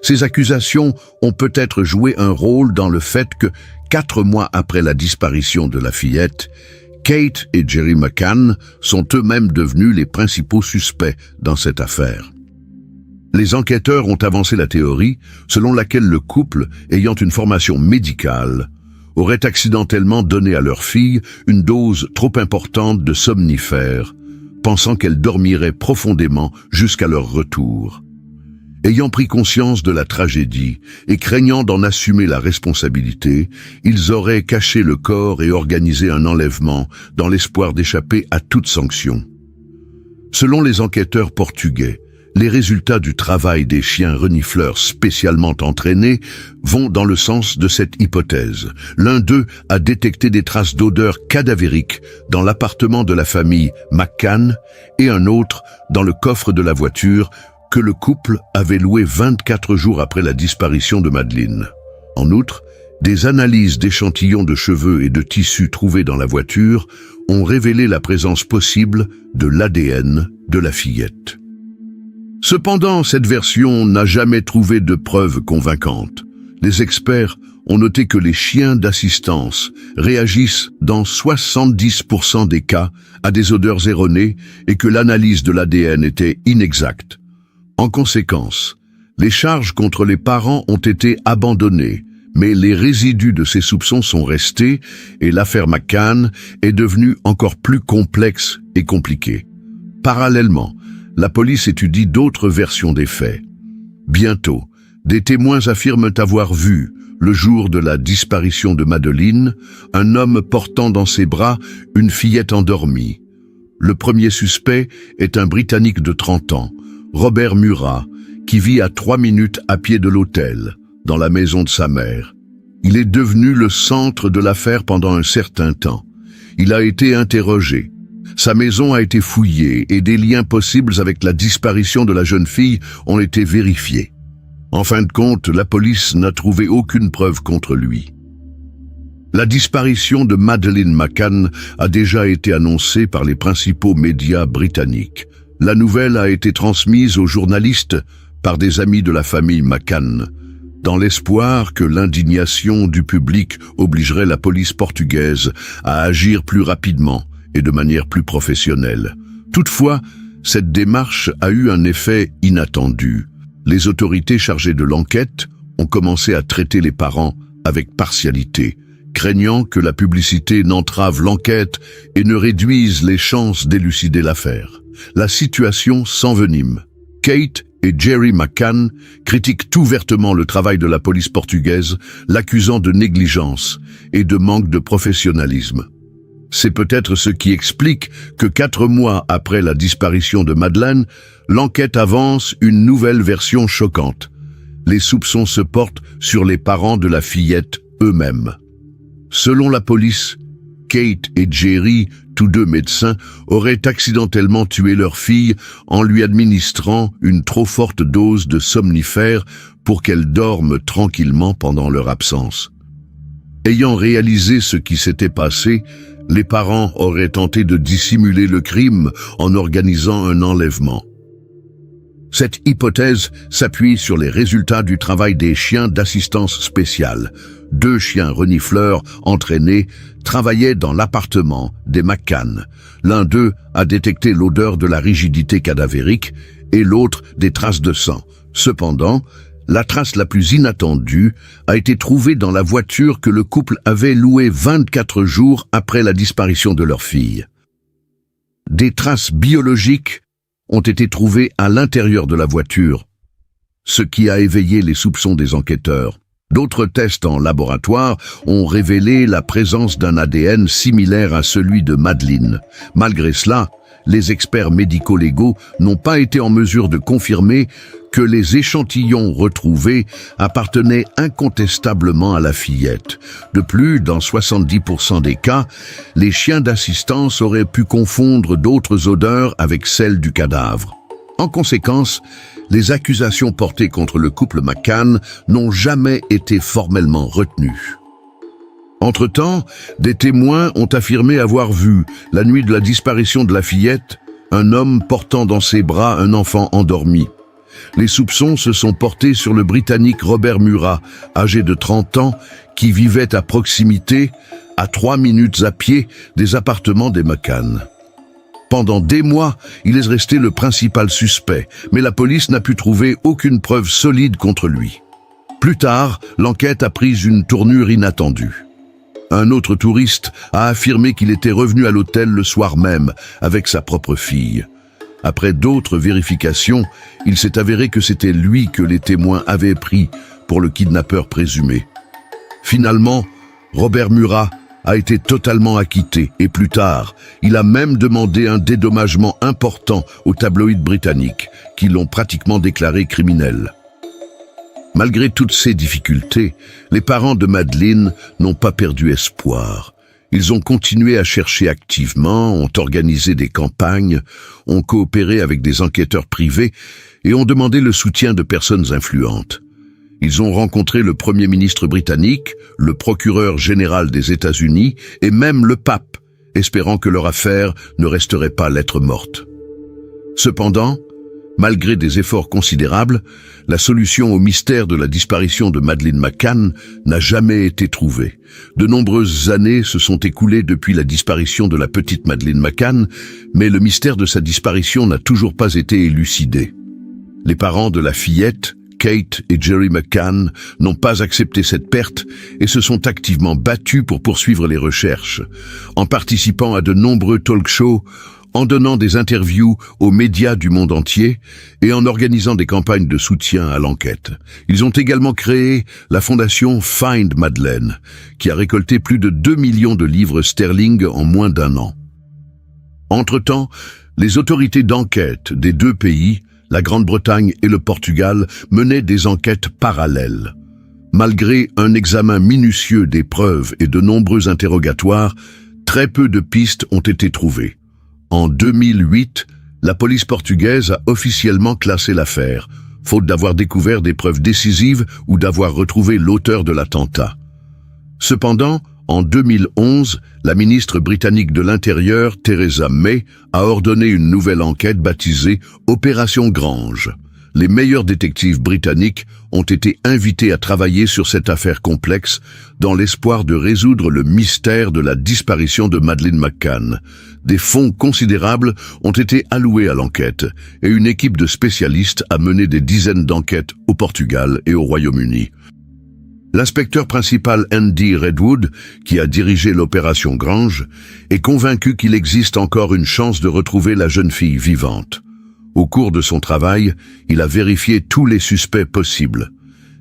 Speaker 1: Ces accusations ont peut-être joué un rôle dans le fait que, 4 mois après la disparition de la fillette, Kate et Gerry McCann sont eux-mêmes devenus les principaux suspects dans cette affaire. Les enquêteurs ont avancé la théorie selon laquelle le couple, ayant une formation médicale, aurait accidentellement donné à leur fille une dose trop importante de somnifères, pensant qu'elle dormirait profondément jusqu'à leur retour. Ayant pris conscience de la tragédie et craignant d'en assumer la responsabilité, ils auraient caché le corps et organisé un enlèvement dans l'espoir d'échapper à toute sanction. Selon les enquêteurs portugais, les résultats du travail des chiens renifleurs spécialement entraînés vont dans le sens de cette hypothèse. L'un d'eux a détecté des traces d'odeur cadavérique dans l'appartement de la famille McCann et un autre dans le coffre de la voiture que le couple avait loué 24 jours après la disparition de Madeleine. En outre, des analyses d'échantillons de cheveux et de tissus trouvés dans la voiture ont révélé la présence possible de l'ADN de la fillette. Cependant, cette version n'a jamais trouvé de preuves convaincantes. Les experts ont noté que les chiens d'assistance réagissent dans 70% des cas à des odeurs erronées et que l'analyse de l'ADN était inexacte. En conséquence, les charges contre les parents ont été abandonnées, mais les résidus de ces soupçons sont restés et l'affaire McCann est devenue encore plus complexe et compliquée. Parallèlement, la police étudie d'autres versions des faits. Bientôt, des témoins affirment avoir vu, le jour de la disparition de Madeleine, un homme portant dans ses bras une fillette endormie. Le premier suspect est un Britannique de 30 ans, Robert Murat, qui vit à 3 minutes à pied de l'hôtel, dans la maison de sa mère. Il est devenu le centre de l'affaire pendant un certain temps. Il a été interrogé. Sa maison a été fouillée et des liens possibles avec la disparition de la jeune fille ont été vérifiés. En fin de compte, la police n'a trouvé aucune preuve contre lui. La disparition de Madeleine McCann a déjà été annoncée par les principaux médias britanniques. La nouvelle a été transmise aux journalistes par des amis de la famille McCann, dans l'espoir que l'indignation du public obligerait la police portugaise à agir plus rapidement et de manière plus professionnelle. Toutefois, cette démarche a eu un effet inattendu. Les autorités chargées de l'enquête ont commencé à traiter les parents avec partialité, craignant que la publicité n'entrave l'enquête et ne réduise les chances d'élucider l'affaire. La situation s'envenime. Kate et Gerry McCann critiquent ouvertement le travail de la police portugaise, l'accusant de négligence et de manque de professionnalisme. C'est peut-être ce qui explique que 4 mois après la disparition de Madeleine, l'enquête avance une nouvelle version choquante. Les soupçons se portent sur les parents de la fillette eux-mêmes. Selon la police, Kate et Gerry, tous deux médecins, auraient accidentellement tué leur fille en lui administrant une trop forte dose de somnifères pour qu'elle dorme tranquillement pendant leur absence. Ayant réalisé ce qui s'était passé, les parents auraient tenté de dissimuler le crime en organisant un enlèvement. Cette hypothèse s'appuie sur les résultats du travail des chiens d'assistance spéciale. 2 chiens renifleurs entraînés travaillaient dans l'appartement des McCann. L'un d'eux a détecté l'odeur de la rigidité cadavérique et l'autre des traces de sang. Cependant, La trace la plus inattendue a été trouvée dans la voiture que le couple avait louée 24 jours après la disparition de leur fille. Des traces biologiques ont été trouvées à l'intérieur de la voiture, ce qui a éveillé les soupçons des enquêteurs. D'autres tests en laboratoire ont révélé la présence d'un ADN similaire à celui de Madeleine. Malgré cela, les experts médico-légaux n'ont pas été en mesure de confirmer que les échantillons retrouvés appartenaient incontestablement à la fillette. De plus, dans 70% des cas, les chiens d'assistance auraient pu confondre d'autres odeurs avec celles du cadavre. En conséquence, les accusations portées contre le couple McCann n'ont jamais été formellement retenues. Entre-temps, des témoins ont affirmé avoir vu, la nuit de la disparition de la fillette, un homme portant dans ses bras un enfant endormi. Les soupçons se sont portés sur le Britannique Robert Murat, âgé de 30 ans, qui vivait à proximité, à 3 minutes à pied, des appartements des McCann. Pendant des mois, il est resté le principal suspect, mais la police n'a pu trouver aucune preuve solide contre lui. Plus tard, l'enquête a pris une tournure inattendue. Un autre touriste a affirmé qu'il était revenu à l'hôtel le soir même avec sa propre fille. Après d'autres vérifications, il s'est avéré que c'était lui que les témoins avaient pris pour le kidnappeur présumé. Finalement, Robert Murat a été totalement acquitté et plus tard, il a même demandé un dédommagement important aux tabloïds britanniques qui l'ont pratiquement déclaré criminel. Malgré toutes ces difficultés, les parents de Madeleine n'ont pas perdu espoir. Ils ont continué à chercher activement, ont organisé des campagnes, ont coopéré avec des enquêteurs privés et ont demandé le soutien de personnes influentes. Ils ont rencontré le Premier ministre britannique, le procureur général des États-Unis et même le pape, espérant que leur affaire ne resterait pas lettre morte. Cependant, malgré des efforts considérables, la solution au mystère de la disparition de Madeleine McCann n'a jamais été trouvée. De nombreuses années se sont écoulées depuis la disparition de la petite Madeleine McCann, mais le mystère de sa disparition n'a toujours pas été élucidé. Les parents de la fillette, Kate et Jerry McCann, n'ont pas accepté cette perte et se sont activement battus pour poursuivre les recherches, en participant à de nombreux talk-shows, en donnant des interviews aux médias du monde entier et en organisant des campagnes de soutien à l'enquête. Ils ont également créé la fondation Find Madeleine, qui a récolté plus de 2 millions de livres sterling en moins d'un an. Entre-temps, les autorités d'enquête des deux pays, la Grande-Bretagne et le Portugal, menaient des enquêtes parallèles. Malgré un examen minutieux des preuves et de nombreux interrogatoires, très peu de pistes ont été trouvées. En 2008, la police portugaise a officiellement classé l'affaire, faute d'avoir découvert des preuves décisives ou d'avoir retrouvé l'auteur de l'attentat. Cependant, en 2011, la ministre britannique de l'Intérieur, Theresa May, a ordonné une nouvelle enquête baptisée Opération Grange. Les meilleurs détectives britanniques ont été invités à travailler sur cette affaire complexe dans l'espoir de résoudre le mystère de la disparition de Madeleine McCann. Des fonds considérables ont été alloués à l'enquête et une équipe de spécialistes a mené des dizaines d'enquêtes au Portugal et au Royaume-Uni. L'inspecteur principal Andy Redwood, qui a dirigé l'opération Grange, est convaincu qu'il existe encore une chance de retrouver la jeune fille vivante. Au cours de son travail, il a vérifié tous les suspects possibles.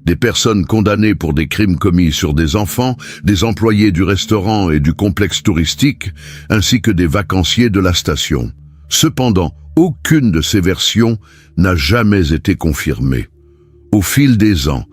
Speaker 1: Des personnes condamnées pour des crimes commis sur des enfants, des employés du restaurant et du complexe touristique, ainsi que des vacanciers de la station. Cependant, aucune de ces versions n'a jamais été confirmée. Au fil des ans,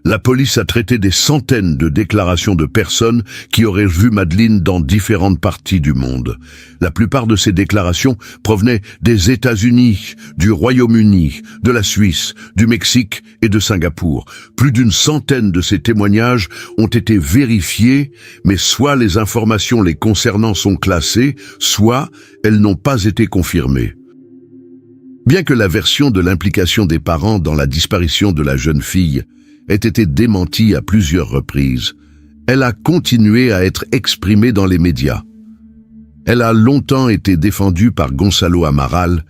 Speaker 1: la police a traité des centaines de déclarations de personnes qui auraient vu Madeleine dans différentes parties du monde. La plupart de ces déclarations provenaient des États-Unis, du Royaume-Uni, de la Suisse, du Mexique et de Singapour. Plus d'une centaine de ces témoignages ont été vérifiés, mais soit les informations les concernant sont classées, soit elles n'ont pas été confirmées. Bien que la version de l'implication des parents dans la disparition de la jeune fille ait été démentie à plusieurs reprises, elle a continué à être exprimée dans les médias. Elle a longtemps été défendue par Gonçalo Amaral,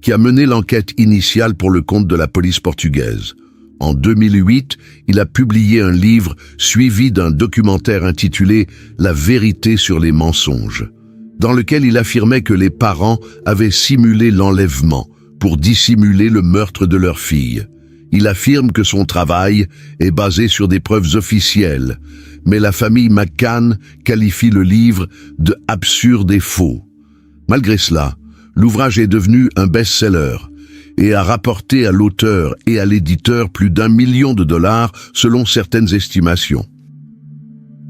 Speaker 1: qui a mené l'enquête initiale pour le compte de la police portugaise. En 2008, il a publié un livre suivi d'un documentaire intitulé « La vérité sur les mensonges », dans lequel il affirmait que les parents avaient simulé l'enlèvement pour dissimuler le meurtre de leur fille. Il affirme que son travail est basé sur des preuves officielles, mais la famille McCann qualifie le livre de « absurde et faux ». Malgré cela, l'ouvrage est devenu un best-seller et a rapporté à l'auteur et à l'éditeur plus d'1 million de dollars selon certaines estimations.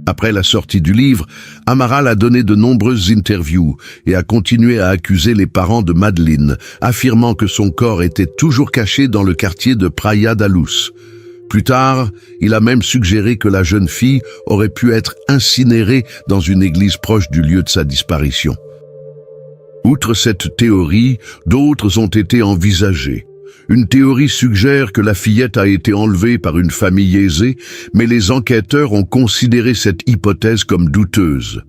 Speaker 1: Après la sortie du livre, Amaral a donné de nombreuses interviews et a continué à accuser les parents de Madeleine, affirmant que son corps était toujours caché dans le quartier de Praia da Luz. Plus tard, il a même suggéré que la jeune fille aurait pu être incinérée dans une église proche du lieu de sa disparition. Outre cette théorie, d'autres ont été envisagées. Une théorie suggère que la fillette a été enlevée par une famille aisée, mais les enquêteurs ont considéré cette hypothèse comme douteuse.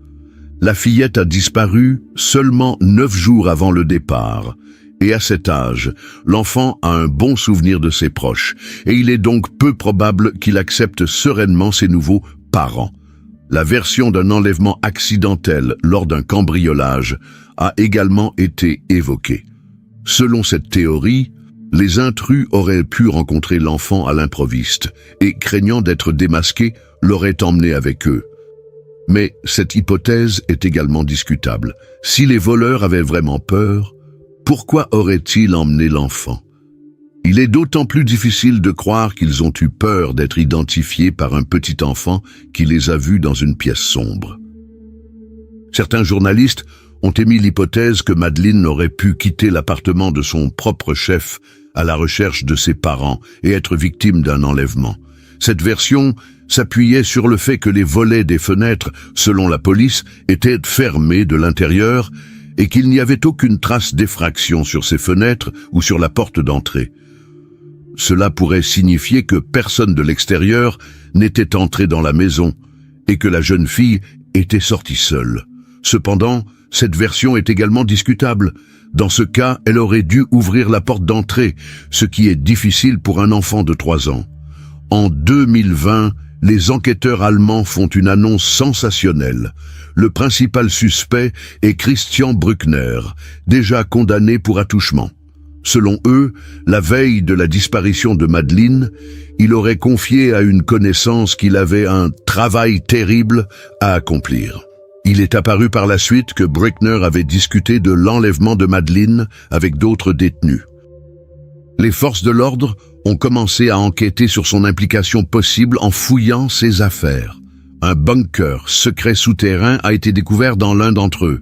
Speaker 1: La fillette a disparu seulement 9 jours avant le départ. Et à cet âge, l'enfant a un bon souvenir de ses proches, et il est donc peu probable qu'il accepte sereinement ses nouveaux parents. La version d'un enlèvement accidentel lors d'un cambriolage a également été évoquée. Selon cette théorie, les intrus auraient pu rencontrer l'enfant à l'improviste et, craignant d'être démasqués, l'auraient emmené avec eux. Mais cette hypothèse est également discutable. Si les voleurs avaient vraiment peur, pourquoi auraient-ils emmené l'enfant? Il est d'autant plus difficile de croire qu'ils ont eu peur d'être identifiés par un petit enfant qui les a vus dans une pièce sombre. Certains journalistes ont émis l'hypothèse que Madeleine aurait pu quitter l'appartement de son propre chef à la recherche de ses parents et être victime d'un enlèvement. Cette version s'appuyait sur le fait que les volets des fenêtres, selon la police, étaient fermés de l'intérieur et qu'il n'y avait aucune trace d'effraction sur ces fenêtres ou sur la porte d'entrée. Cela pourrait signifier que personne de l'extérieur n'était entré dans la maison et que la jeune fille était sortie seule. Cependant, cette version est également discutable. Dans ce cas, elle aurait dû ouvrir la porte d'entrée, ce qui est difficile pour un enfant de 3 ans. En 2020, les enquêteurs allemands font une annonce sensationnelle. Le principal suspect est Christian Bruckner, déjà condamné pour attouchement. Selon eux, la veille de la disparition de Madeleine, il aurait confié à une connaissance qu'il avait un travail terrible à accomplir. Il est apparu par la suite que Bruckner avait discuté de l'enlèvement de Madeleine avec d'autres détenus. Les forces de l'ordre ont commencé à enquêter sur son implication possible en fouillant ses affaires. Un bunker secret souterrain a été découvert dans l'un d'entre eux.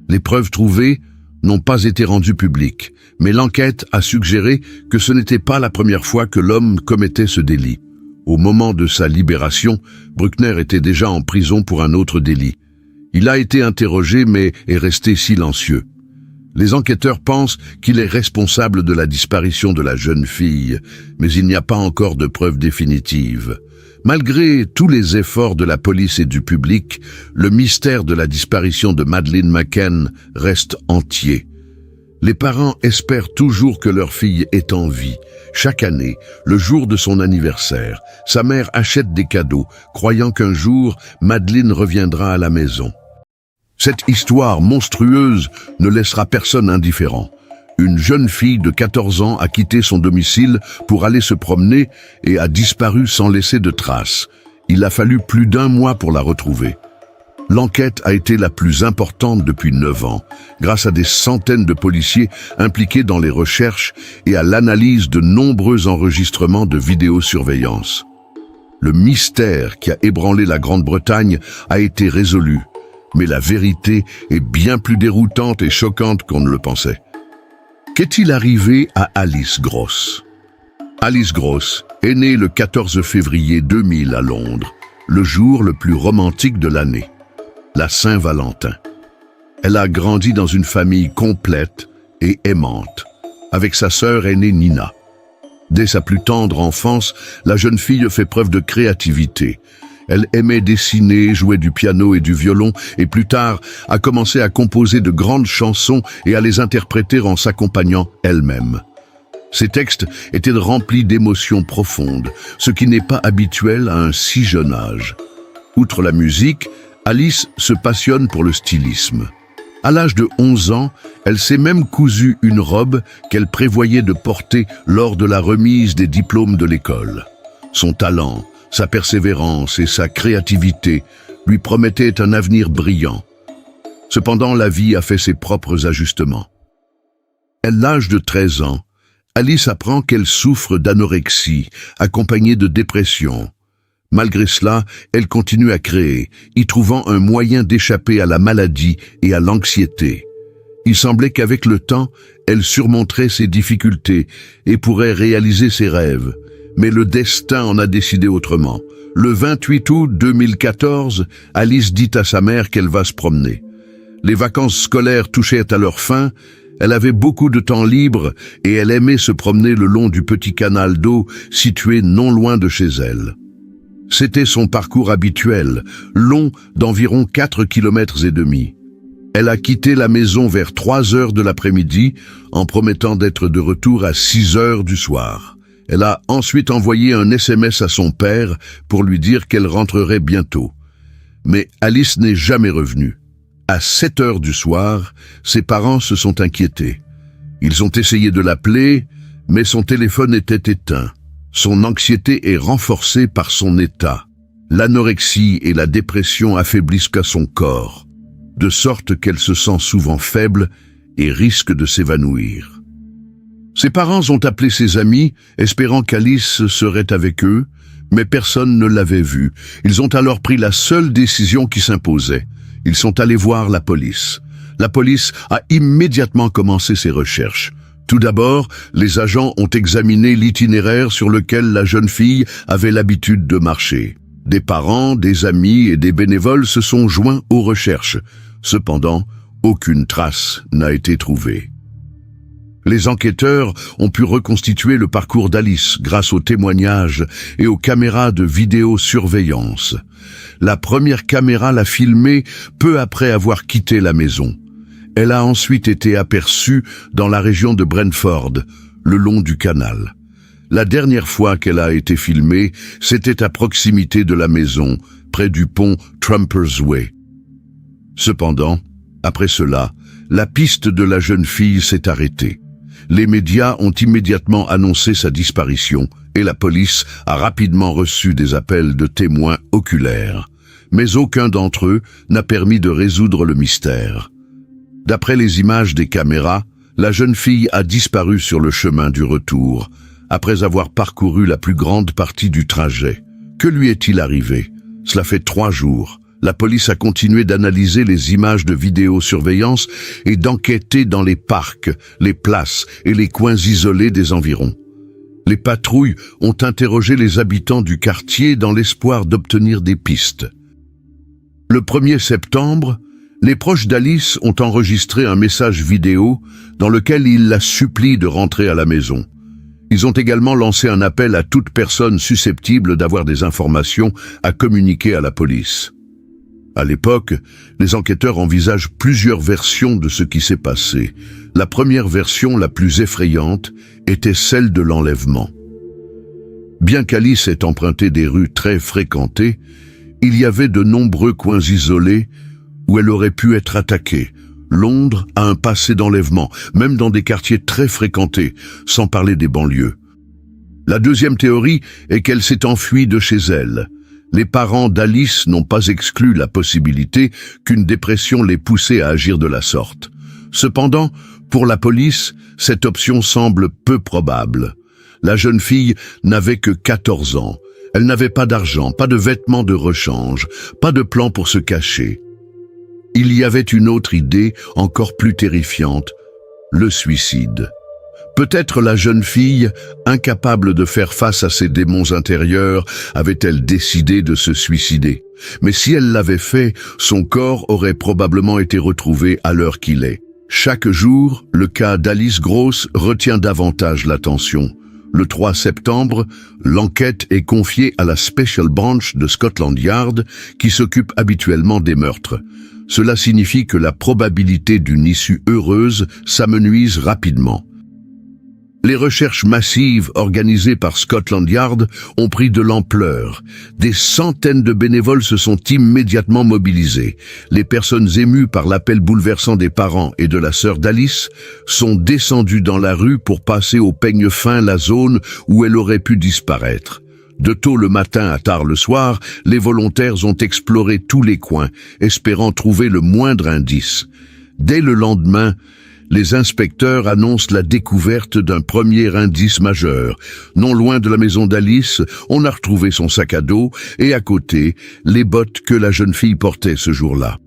Speaker 1: Les preuves trouvées n'ont pas été rendues publiques, mais l'enquête a suggéré que ce n'était pas la première fois que l'homme commettait ce délit. Au moment de sa libération, Bruckner était déjà en prison pour un autre délit. Il a été interrogé mais est resté silencieux. Les enquêteurs pensent qu'il est responsable de la disparition de la jeune fille, mais il n'y a pas encore de preuves définitives. Malgré tous les efforts de la police et du public, le mystère de la disparition de Madeleine McCann reste entier. Les parents espèrent toujours que leur fille est en vie. Chaque année, le jour de son anniversaire, sa mère achète des cadeaux, croyant qu'un jour, Madeleine reviendra à la maison. Cette histoire monstrueuse ne laissera personne indifférent. Une jeune fille de 14 ans a quitté son domicile pour aller se promener et a disparu sans laisser de traces. Il a fallu plus d'1 mois pour la retrouver. L'enquête a été la plus importante depuis 9 ans, grâce à des centaines de policiers impliqués dans les recherches et à l'analyse de nombreux enregistrements de vidéosurveillance. Le mystère qui a ébranlé la Grande-Bretagne a été résolu, mais la vérité est bien plus déroutante et choquante qu'on ne le pensait. Qu'est-il arrivé à Alice Gross? Alice Gross est née le 14 février 2000 à Londres, le jour le plus romantique de l'année, la Saint-Valentin. Elle a grandi dans une famille complète et aimante, avec sa sœur aînée Nina. Dès sa plus tendre enfance, la jeune fille fait preuve de créativité. Elle aimait dessiner, jouer du piano et du violon, et plus tard a commencé à composer de grandes chansons et à les interpréter en s'accompagnant elle-même. Ces textes étaient remplis d'émotions profondes, ce qui n'est pas habituel à un si jeune âge. Outre la musique, Alice se passionne pour le stylisme. À l'âge de 11 ans, elle s'est même cousu une robe qu'elle prévoyait de porter lors de la remise des diplômes de l'école. Son talent, sa persévérance et sa créativité lui promettaient un avenir brillant. Cependant, la vie a fait ses propres ajustements. À l'âge de 13 ans, Alice apprend qu'elle souffre d'anorexie, accompagnée de dépression. Malgré cela, elle continue à créer, y trouvant un moyen d'échapper à la maladie et à l'anxiété. Il semblait qu'avec le temps, elle surmonterait ses difficultés et pourrait réaliser ses rêves. Mais le destin en a décidé autrement. Le 28 août 2014, Alice dit à sa mère qu'elle va se promener. Les vacances scolaires touchaient à leur fin, elle avait beaucoup de temps libre et elle aimait se promener le long du petit canal d'eau situé non loin de chez elle. C'était son parcours habituel, long d'environ 4,5 km. Elle a quitté la maison vers 3 heures de l'après-midi en promettant d'être de retour à 6 heures du soir. Elle a ensuite envoyé un SMS à son père pour lui dire qu'elle rentrerait bientôt. Mais Alice n'est jamais revenue. À 7 heures du soir, ses parents se sont inquiétés. Ils ont essayé de l'appeler, mais son téléphone était éteint. Son anxiété est renforcée par son état. L'anorexie et la dépression affaiblissent son corps, de sorte qu'elle se sent souvent faible et risque de s'évanouir. Ses parents ont appelé ses amis, espérant qu'Alice serait avec eux, mais personne ne l'avait vue. Ils ont alors pris la seule décision qui s'imposait. Ils sont allés voir la police. La police a immédiatement commencé ses recherches. Tout d'abord, les agents ont examiné l'itinéraire sur lequel la jeune fille avait l'habitude de marcher. Des parents, des amis et des bénévoles se sont joints aux recherches. Cependant, aucune trace n'a été trouvée. Les enquêteurs ont pu reconstituer le parcours d'Alice grâce aux témoignages et aux caméras de vidéosurveillance. La première caméra l'a filmée peu après avoir quitté la maison. Elle a ensuite été aperçue dans la région de Brentford, le long du canal. La dernière fois qu'elle a été filmée, c'était à proximité de la maison, près du pont Trumpers Way. Cependant, après cela, la piste de la jeune fille s'est arrêtée. Les médias ont immédiatement annoncé sa disparition et la police a rapidement reçu des appels de témoins oculaires. Mais aucun d'entre eux n'a permis de résoudre le mystère. D'après les images des caméras, la jeune fille a disparu sur le chemin du retour, après avoir parcouru la plus grande partie du trajet. Que lui est-il arrivé? Cela fait 3 jours. La police a continué d'analyser les images de vidéosurveillance et d'enquêter dans les parcs, les places et les coins isolés des environs. Les patrouilles ont interrogé les habitants du quartier dans l'espoir d'obtenir des pistes. Le 1er septembre, les proches d'Alice ont enregistré un message vidéo dans lequel ils la supplient de rentrer à la maison. Ils ont également lancé un appel à toute personne susceptible d'avoir des informations à communiquer à la police. À l'époque, les enquêteurs envisagent plusieurs versions de ce qui s'est passé. La première version, la plus effrayante, était celle de l'enlèvement. Bien qu'Alice ait emprunté des rues très fréquentées, il y avait de nombreux coins isolés où elle aurait pu être attaquée. Londres a un passé d'enlèvement, même dans des quartiers très fréquentés, sans parler des banlieues. La deuxième théorie est qu'elle s'est enfuie de chez elle. Les parents d'Alice n'ont pas exclu la possibilité qu'une dépression l'ait poussée à agir de la sorte. Cependant, pour la police, cette option semble peu probable. La jeune fille n'avait que 14 ans. Elle n'avait pas d'argent, pas de vêtements de rechange, pas de plan pour se cacher. Il y avait une autre idée encore plus terrifiante, le suicide. Peut-être la jeune fille, incapable de faire face à ses démons intérieurs, avait-elle décidé de se suicider. Mais si elle l'avait fait, son corps aurait probablement été retrouvé à l'heure qu'il est. Chaque jour, le cas d'Alice Gross retient davantage l'attention. Le 3 septembre, l'enquête est confiée à la Special Branch de Scotland Yard qui s'occupe habituellement des meurtres. Cela signifie que la probabilité d'une issue heureuse s'amenuise rapidement. Les recherches massives organisées par Scotland Yard ont pris de l'ampleur. Des centaines de bénévoles se sont immédiatement mobilisés. Les personnes émues par l'appel bouleversant des parents et de la sœur d'Alice sont descendues dans la rue pour passer au peigne fin la zone où elle aurait pu disparaître. De tôt le matin à tard le soir, les volontaires ont exploré tous les coins, espérant trouver le moindre indice. Dès le lendemain, les inspecteurs annoncent la découverte d'un premier indice majeur. Non loin de la maison d'Alice, on a retrouvé son sac à dos et à côté, les bottes que la jeune fille portait ce jour-là.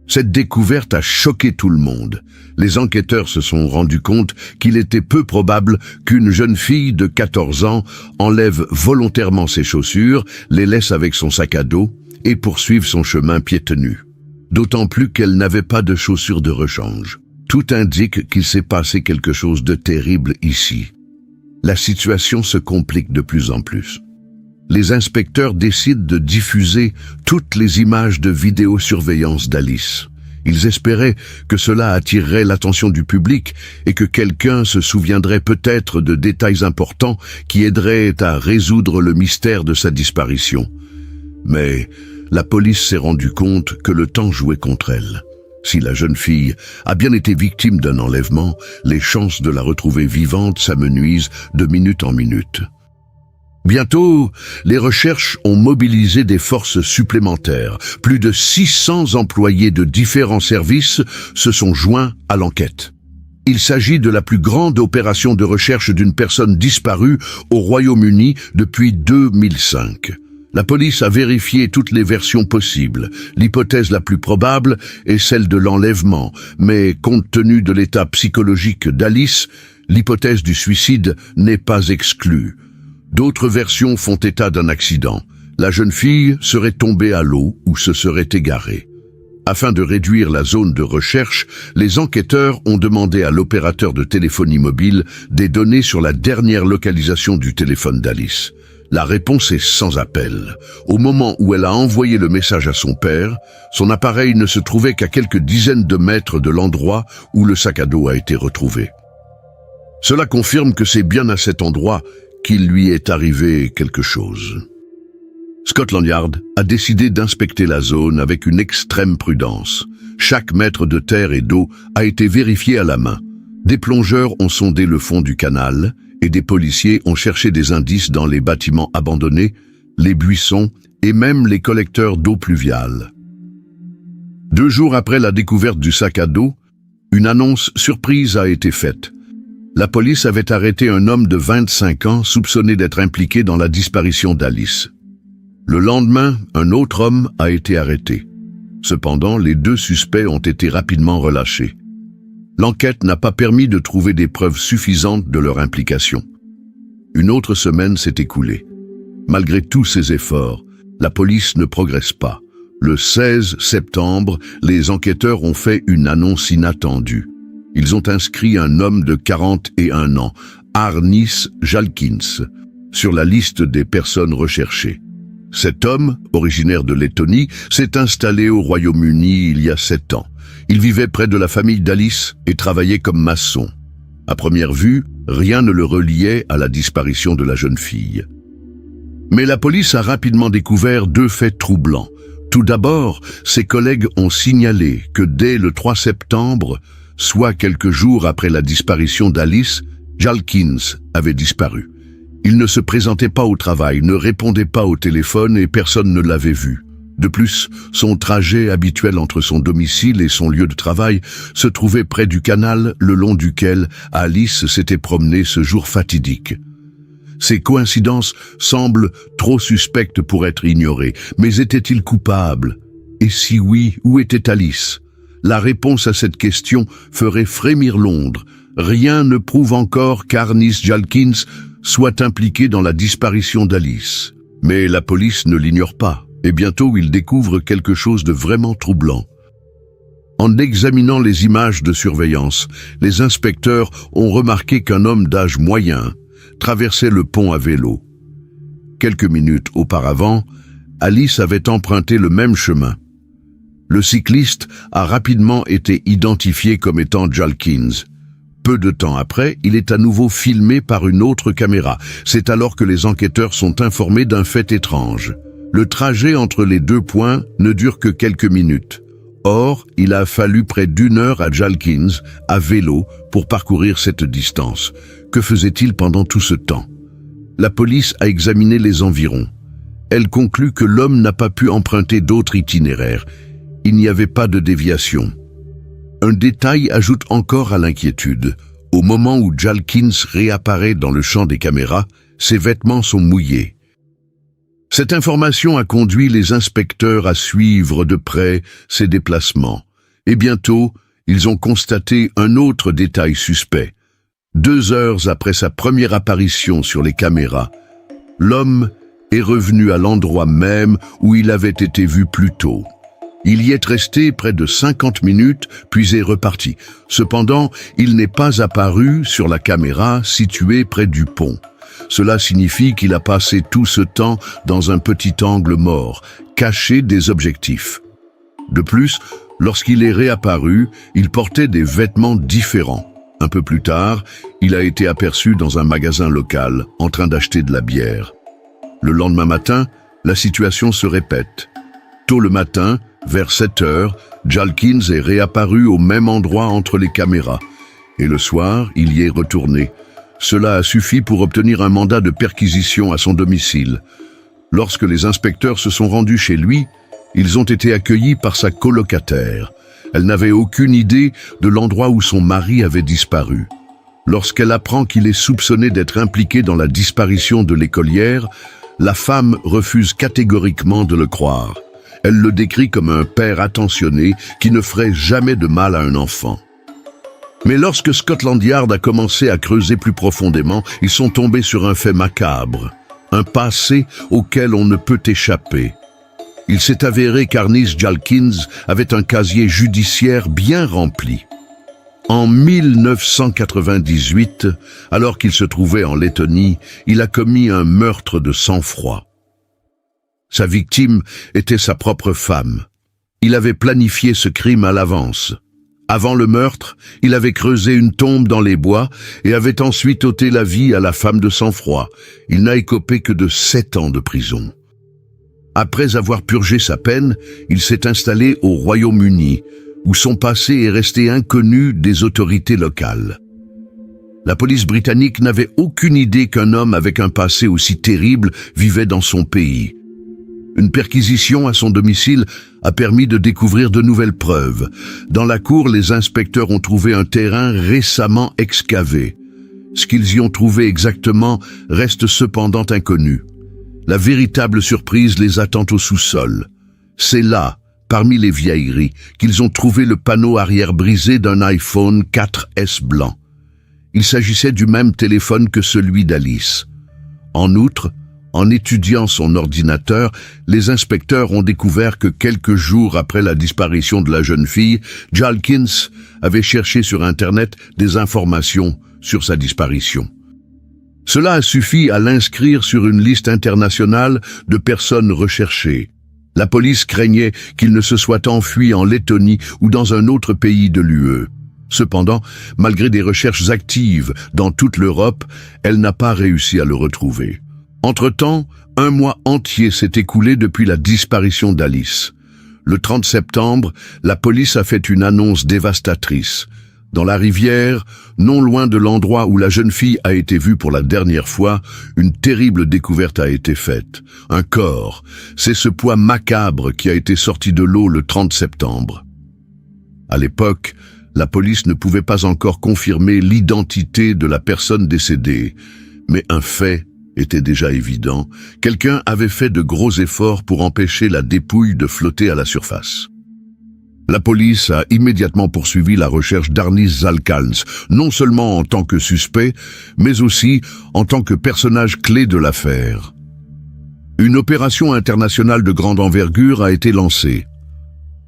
Speaker 1: Cette découverte a choqué tout le monde. Les enquêteurs se sont rendus compte qu'il était peu probable qu'une jeune fille de 14 ans enlève volontairement ses chaussures, les laisse avec son sac à dos et poursuive son chemin pieds nus. D'autant plus qu'elle n'avait pas de chaussures de rechange. Tout indique qu'il s'est passé quelque chose de terrible ici. La situation se complique de plus en plus. Les inspecteurs décident de diffuser toutes les images de vidéosurveillance d'Alice. Ils espéraient que cela attirerait l'attention du public et que quelqu'un se souviendrait peut-être de détails importants qui aideraient à résoudre le mystère de sa disparition. Mais la police s'est rendue compte que le temps jouait contre elle. Si la jeune fille a bien été victime d'un enlèvement, les chances de la retrouver vivante s'amenuisent de minute en minute. Bientôt, les recherches ont mobilisé des forces supplémentaires. Plus de 600 employés de différents services se sont joints à l'enquête. Il s'agit de la plus grande opération de recherche d'une personne disparue au Royaume-Uni depuis 2005. La police a vérifié toutes les versions possibles. L'hypothèse la plus probable est celle de l'enlèvement, mais compte tenu de l'état psychologique d'Alice, l'hypothèse du suicide n'est pas exclue. D'autres versions font état d'un accident. La jeune fille serait tombée à l'eau ou se serait égarée. Afin de réduire la zone de recherche, les enquêteurs ont demandé à l'opérateur de téléphonie mobile des données sur la dernière localisation du téléphone d'Alice. La réponse est sans appel. Au moment où elle a envoyé le message à son père, son appareil ne se trouvait qu'à quelques dizaines de mètres de l'endroit où le sac à dos a été retrouvé. Cela confirme que c'est bien à cet endroit qu'il lui est arrivé quelque chose. Scotland Yard a décidé d'inspecter la zone avec une extrême prudence. Chaque mètre de terre et d'eau a été vérifié à la main. Des plongeurs ont sondé le fond du canal et des policiers ont cherché des indices dans les bâtiments abandonnés, les buissons et même les collecteurs d'eau pluviale. 2 jours après la découverte du sac à dos, une annonce surprise a été faite. La police avait arrêté un homme de 25 ans soupçonné d'être impliqué dans la disparition d'Alice. Le lendemain, un autre homme a été arrêté. Cependant, les 2 suspects ont été rapidement relâchés. L'enquête n'a pas permis de trouver des preuves suffisantes de leur implication. Une autre semaine s'est écoulée. Malgré tous ces efforts, la police ne progresse pas. Le 16 septembre, les enquêteurs ont fait une annonce inattendue. Ils ont inscrit un homme de 41 ans, Arnis Jalkins, sur la liste des personnes recherchées. Cet homme, originaire de Lettonie, s'est installé au Royaume-Uni il y a 7 ans. Il vivait près de la famille d'Alice et travaillait comme maçon. À première vue, rien ne le reliait à la disparition de la jeune fille. Mais la police a rapidement découvert 2 faits troublants. Tout d'abord, ses collègues ont signalé que dès le 3 septembre, soit quelques jours après la disparition d'Alice, Jalkins avait disparu. Il ne se présentait pas au travail, ne répondait pas au téléphone et personne ne l'avait vu. De plus, son trajet habituel entre son domicile et son lieu de travail se trouvait près du canal le long duquel Alice s'était promenée ce jour fatidique. Ces coïncidences semblent trop suspectes pour être ignorées, mais était-il coupable? Et si oui, où était Alice? La réponse à cette question ferait frémir Londres. Rien ne prouve encore qu'Arnis Jalkins soit impliqué dans la disparition d'Alice. Mais la police ne l'ignore pas. Et bientôt, il découvre quelque chose de vraiment troublant. En examinant les images de surveillance, les inspecteurs ont remarqué qu'un homme d'âge moyen traversait le pont à vélo. Quelques minutes auparavant, Alice avait emprunté le même chemin. Le cycliste a rapidement été identifié comme étant Jalkins. Peu de temps après, il est à nouveau filmé par une autre caméra. C'est alors que les enquêteurs sont informés d'un fait étrange. Le trajet entre les deux points ne dure que quelques minutes. Or, il a fallu près d'1 heure à Jalkins, à vélo, pour parcourir cette distance. Que faisait-il pendant tout ce temps? La police a examiné les environs. Elle conclut que l'homme n'a pas pu emprunter d'autres itinéraires. Il n'y avait pas de déviation. Un détail ajoute encore à l'inquiétude. Au moment où Jalkins réapparaît dans le champ des caméras, ses vêtements sont mouillés. Cette information a conduit les inspecteurs à suivre de près ses déplacements. Et bientôt, ils ont constaté un autre détail suspect. 2 heures après sa première apparition sur les caméras, l'homme est revenu à l'endroit même où il avait été vu plus tôt. Il y est resté près de 50 minutes, puis est reparti. Cependant, il n'est pas apparu sur la caméra située près du pont. Cela signifie qu'il a passé tout ce temps dans un petit angle mort, caché des objectifs. De plus, lorsqu'il est réapparu, il portait des vêtements différents. Un peu plus tard, il a été aperçu dans un magasin local, en train d'acheter de la bière. Le lendemain matin, la situation se répète. Tôt le matin, vers 7 heures, Jalkins est réapparu au même endroit entre les caméras. Et le soir, il y est retourné. Cela a suffi pour obtenir un mandat de perquisition à son domicile. Lorsque les inspecteurs se sont rendus chez lui, ils ont été accueillis par sa colocataire. Elle n'avait aucune idée de l'endroit où son mari avait disparu. Lorsqu'elle apprend qu'il est soupçonné d'être impliqué dans la disparition de l'écolière, la femme refuse catégoriquement de le croire. Elle le décrit comme un père attentionné qui ne ferait jamais de mal à un enfant. Mais lorsque Scotland Yard a commencé à creuser plus profondément, ils sont tombés sur un fait macabre, un passé auquel on ne peut échapper. Il s'est avéré qu'Arnis Jalkins avait un casier judiciaire bien rempli. En 1998, alors qu'il se trouvait en Lettonie, il a commis un meurtre de sang-froid. Sa victime était sa propre femme. Il avait planifié ce crime à l'avance. Avant le meurtre, il avait creusé une tombe dans les bois et avait ensuite ôté la vie à la femme de sang-froid. Il n'a écopé que de 7 ans de prison. Après avoir purgé sa peine, il s'est installé au Royaume-Uni, où son passé est resté inconnu des autorités locales. La police britannique n'avait aucune idée qu'un homme avec un passé aussi terrible vivait dans son pays. Une perquisition à son domicile a permis de découvrir de nouvelles preuves. Dans la cour, les inspecteurs ont trouvé un terrain récemment excavé. Ce qu'ils y ont trouvé exactement reste cependant inconnu. La véritable surprise les attend au sous-sol. C'est là, parmi les vieilleries, qu'ils ont trouvé le panneau arrière brisé d'un iPhone 4S blanc. Il s'agissait du même téléphone que celui d'Alice. En outre, en étudiant son ordinateur, les inspecteurs ont découvert que quelques jours après la disparition de la jeune fille, Jalkins avait cherché sur Internet des informations sur sa disparition. Cela a suffi à l'inscrire sur une liste internationale de personnes recherchées. La police craignait qu'il ne se soit enfui en Lettonie ou dans un autre pays de l'UE. Cependant, malgré des recherches actives dans toute l'Europe, elle n'a pas réussi à le retrouver. Entre-temps, 1 mois entier s'est écoulé depuis la disparition d'Alice. Le 30 septembre, la police a fait une annonce dévastatrice. Dans la rivière, non loin de l'endroit où la jeune fille a été vue pour la dernière fois, une terrible découverte a été faite. Un corps. C'est ce poids macabre qui a été sorti de l'eau le 30 septembre. À l'époque, la police ne pouvait pas encore confirmer l'identité de la personne décédée, mais un fait était déjà évident. Quelqu'un avait fait de gros efforts pour empêcher la dépouille de flotter à la surface. La police a immédiatement poursuivi la recherche d'Arnis Jalkins, non seulement en tant que suspect, mais aussi en tant que personnage clé de l'affaire. Une opération internationale de grande envergure a été lancée.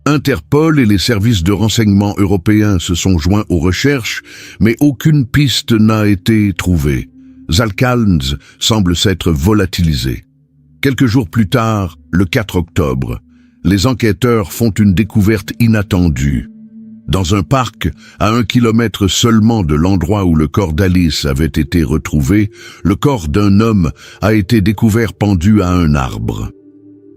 Speaker 1: Interpol et les services de renseignement européens se sont joints aux recherches, mais aucune piste n'a été trouvée. Jalkins semble s'être volatilisé. Quelques jours plus tard, le 4 octobre, les enquêteurs font une découverte inattendue. Dans un parc, à 1 kilomètre seulement de l'endroit où le corps d'Alice avait été retrouvé, le corps d'un homme a été découvert pendu à un arbre.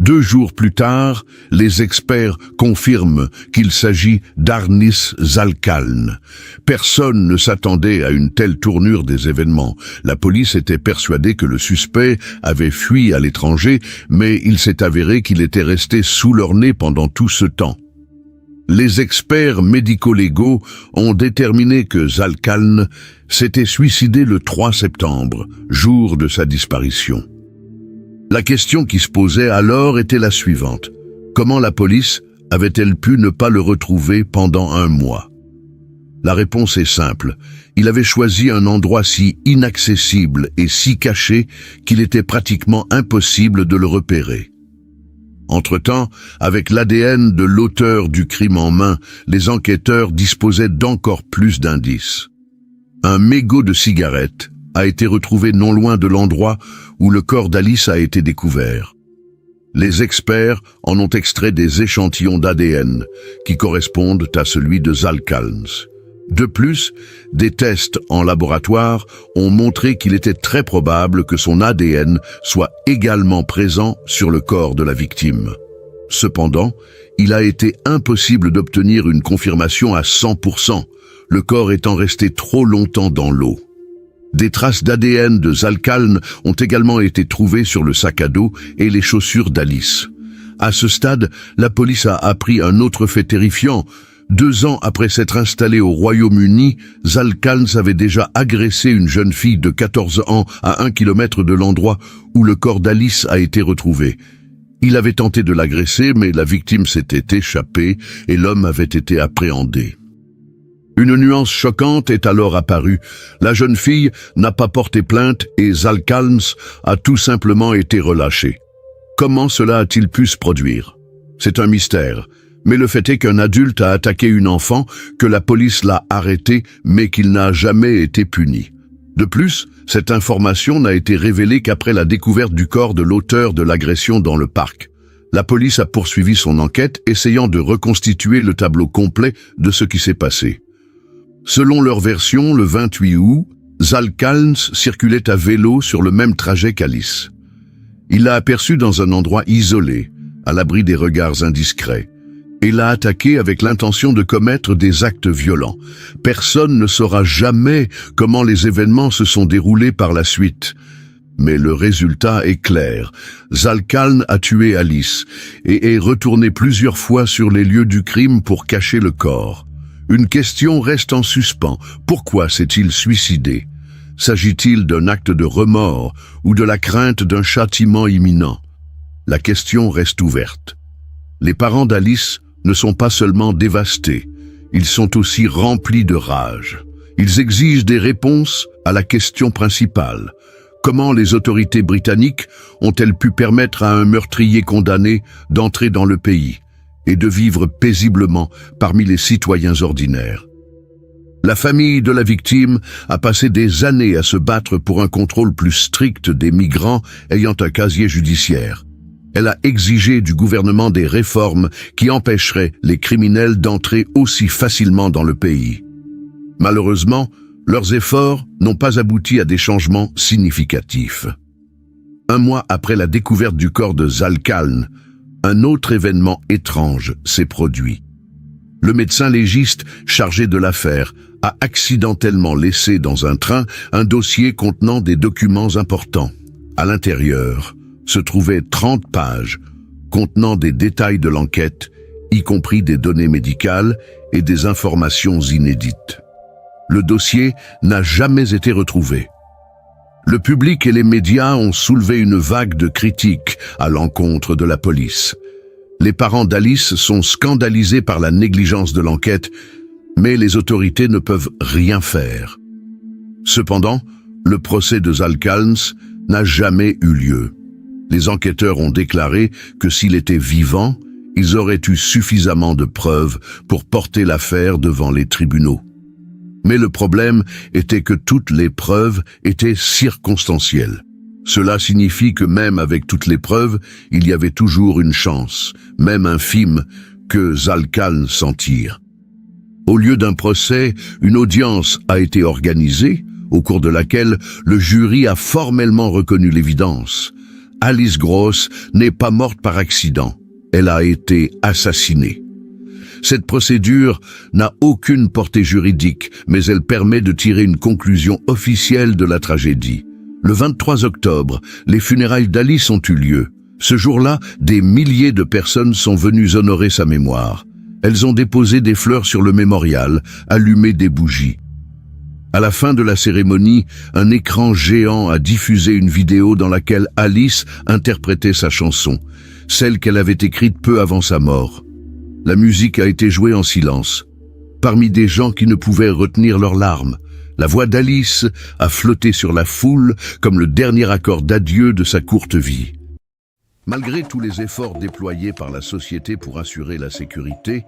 Speaker 1: 2 jours plus tard, les experts confirment qu'il s'agit d'Arnis Zalkaln. Personne ne s'attendait à une telle tournure des événements. La police était persuadée que le suspect avait fui à l'étranger, mais il s'est avéré qu'il était resté sous leur nez pendant tout ce temps. Les experts médico-légaux ont déterminé que Zalkaln s'était suicidé le 3 septembre, jour de sa disparition. La question qui se posait alors était la suivante. Comment la police avait-elle pu ne pas le retrouver pendant 1 mois? La réponse est simple. Il avait choisi un endroit si inaccessible et si caché qu'il était pratiquement impossible de le repérer. Entre-temps, avec l'ADN de l'auteur du crime en main, les enquêteurs disposaient d'encore plus d'indices. Un mégot de cigarette a été retrouvé non loin de l'endroit où le corps d'Alice a été découvert. Les experts en ont extrait des échantillons d'ADN qui correspondent à celui de Zalkaln. De plus, des tests en laboratoire ont montré qu'il était très probable que son ADN soit également présent sur le corps de la victime. Cependant, il a été impossible d'obtenir une confirmation à 100%, le corps étant resté trop longtemps dans l'eau. Des traces d'ADN de Zalkaln ont également été trouvées sur le sac à dos et les chaussures d'Alice. À ce stade, la police a appris un autre fait terrifiant. 2 ans après s'être installé au Royaume-Uni, Zalkaln avait déjà agressé une jeune fille de 14 ans à 1 kilomètre de l'endroit où le corps d'Alice a été retrouvé. Il avait tenté de l'agresser, mais la victime s'était échappée et l'homme avait été appréhendé. Une nuance choquante est alors apparue. La jeune fille n'a pas porté plainte et Zalkaln a tout simplement été relâché. Comment cela a-t-il pu se produire? C'est un mystère. Mais le fait est qu'un adulte a attaqué une enfant, que la police l'a arrêté, mais qu'il n'a jamais été puni. De plus, cette information n'a été révélée qu'après la découverte du corps de l'auteur de l'agression dans le parc. La police a poursuivi son enquête, essayant de reconstituer le tableau complet de ce qui s'est passé. Selon leur version, le 28 août, Zalkaln circulait à vélo sur le même trajet qu'Alice. Il l'a aperçue dans un endroit isolé, à l'abri des regards indiscrets, et l'a attaquée avec l'intention de commettre des actes violents. Personne ne saura jamais comment les événements se sont déroulés par la suite. Mais le résultat est clair. Zalkaln a tué Alice et est retourné plusieurs fois sur les lieux du crime pour cacher le corps. Une question reste en suspens. Pourquoi s'est-il suicidé? S'agit-il d'un acte de remords ou de la crainte d'un châtiment imminent? La question reste ouverte. Les parents d'Alice ne sont pas seulement dévastés, ils sont aussi remplis de rage. Ils exigent des réponses à la question principale. Comment les autorités britanniques ont-elles pu permettre à un meurtrier condamné d'entrer dans le pays et de vivre paisiblement parmi les citoyens ordinaires? La famille de la victime a passé des années à se battre pour un contrôle plus strict des migrants ayant un casier judiciaire. Elle a exigé du gouvernement des réformes qui empêcheraient les criminels d'entrer aussi facilement dans le pays. Malheureusement, leurs efforts n'ont pas abouti à des changements significatifs. 1 mois après la découverte du corps de Zalkaln, un autre événement étrange s'est produit. Le médecin légiste chargé de l'affaire a accidentellement laissé dans un train un dossier contenant des documents importants. À l'intérieur se trouvaient 30 pages contenant des détails de l'enquête, y compris des données médicales et des informations inédites. Le dossier n'a jamais été retrouvé. Le public et les médias ont soulevé une vague de critiques à l'encontre de la police. Les parents d'Alice sont scandalisés par la négligence de l'enquête, mais les autorités ne peuvent rien faire. Cependant, le procès de Zalkaln n'a jamais eu lieu. Les enquêteurs ont déclaré que s'il était vivant, ils auraient eu suffisamment de preuves pour porter l'affaire devant les tribunaux. Mais le problème était que toutes les preuves étaient circonstancielles. Cela signifie que même avec toutes les preuves, il y avait toujours une chance, même infime, que Zalkaln s'en tire. Au lieu d'un procès, une audience a été organisée, au cours de laquelle le jury a formellement reconnu l'évidence. Alice Gross n'est pas morte par accident, elle a été assassinée. Cette procédure n'a aucune portée juridique, mais elle permet de tirer une conclusion officielle de la tragédie. Le 23 octobre, les funérailles d'Alice ont eu lieu. Ce jour-là, des milliers de personnes sont venues honorer sa mémoire. Elles ont déposé des fleurs sur le mémorial, allumé des bougies. À la fin de la cérémonie, un écran géant a diffusé une vidéo dans laquelle Alice interprétait sa chanson, celle qu'elle avait écrite peu avant sa mort. La musique a été jouée en silence. Parmi des gens qui ne pouvaient retenir leurs larmes, la voix d'Alice a flotté sur la foule comme le dernier accord d'adieu de sa courte vie. Malgré tous les efforts déployés par la société pour assurer la sécurité,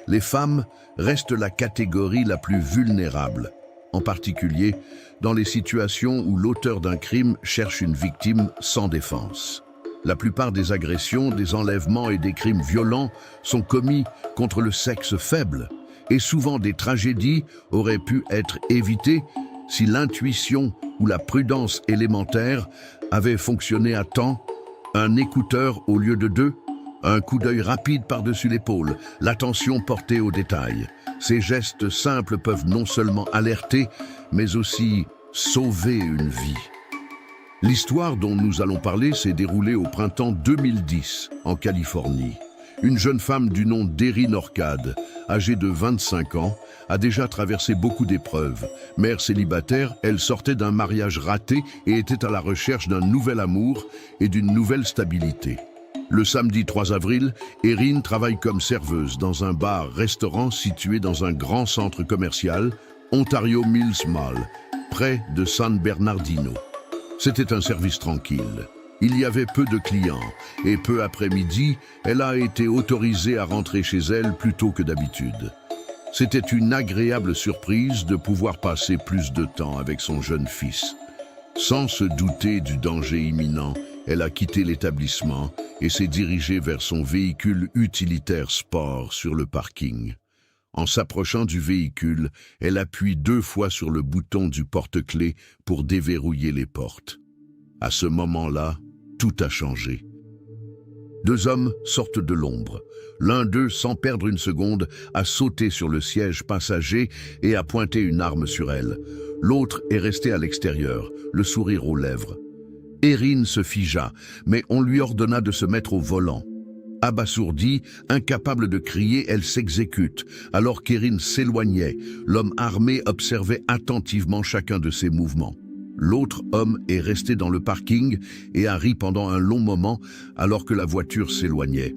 Speaker 1: les femmes restent la catégorie la plus vulnérable, en particulier dans les situations où l'auteur d'un crime cherche une victime sans défense. La plupart des agressions, des enlèvements et des crimes violents sont commis contre le sexe faible, et souvent des tragédies auraient pu être évitées si l'intuition ou la prudence élémentaire avaient fonctionné à temps. Un écouteur au lieu de deux, un coup d'œil rapide par-dessus l'épaule, l'attention portée aux détails. Ces gestes simples peuvent non seulement alerter, mais aussi sauver une vie. L'histoire dont nous allons parler s'est déroulée au printemps 2010, en Californie. Une jeune femme du nom d'Erin Orcade, âgée de 25 ans, a déjà traversé beaucoup d'épreuves. Mère célibataire, elle sortait d'un mariage raté et était à la recherche d'un nouvel amour et d'une nouvelle stabilité. Le samedi 3 avril, Erin travaille comme serveuse dans un bar-restaurant situé dans un grand centre commercial, Ontario Mills Mall, près de San Bernardino. C'était un service tranquille. Il y avait peu de clients et peu après midi, elle a été autorisée à rentrer chez elle plus tôt que d'habitude. C'était une agréable surprise de pouvoir passer plus de temps avec son jeune fils. Sans se douter du danger imminent, elle a quitté l'établissement et s'est dirigée vers son véhicule utilitaire sport sur le parking. En s'approchant du véhicule, elle appuie 2 fois sur le bouton du porte-clés pour déverrouiller les portes. À ce moment-là, tout a changé. 2 hommes sortent de l'ombre. L'un d'eux, sans perdre une seconde, a sauté sur le siège passager et a pointé une arme sur elle. L'autre est resté à l'extérieur, le sourire aux lèvres. Erin se figea, mais on lui ordonna de se mettre au volant. Abasourdie, incapable de crier, elle s'exécute. Alors qu'Erin s'éloignait, l'homme armé observait attentivement chacun de ses mouvements. L'autre homme est resté dans le parking et a ri pendant un long moment alors que la voiture s'éloignait.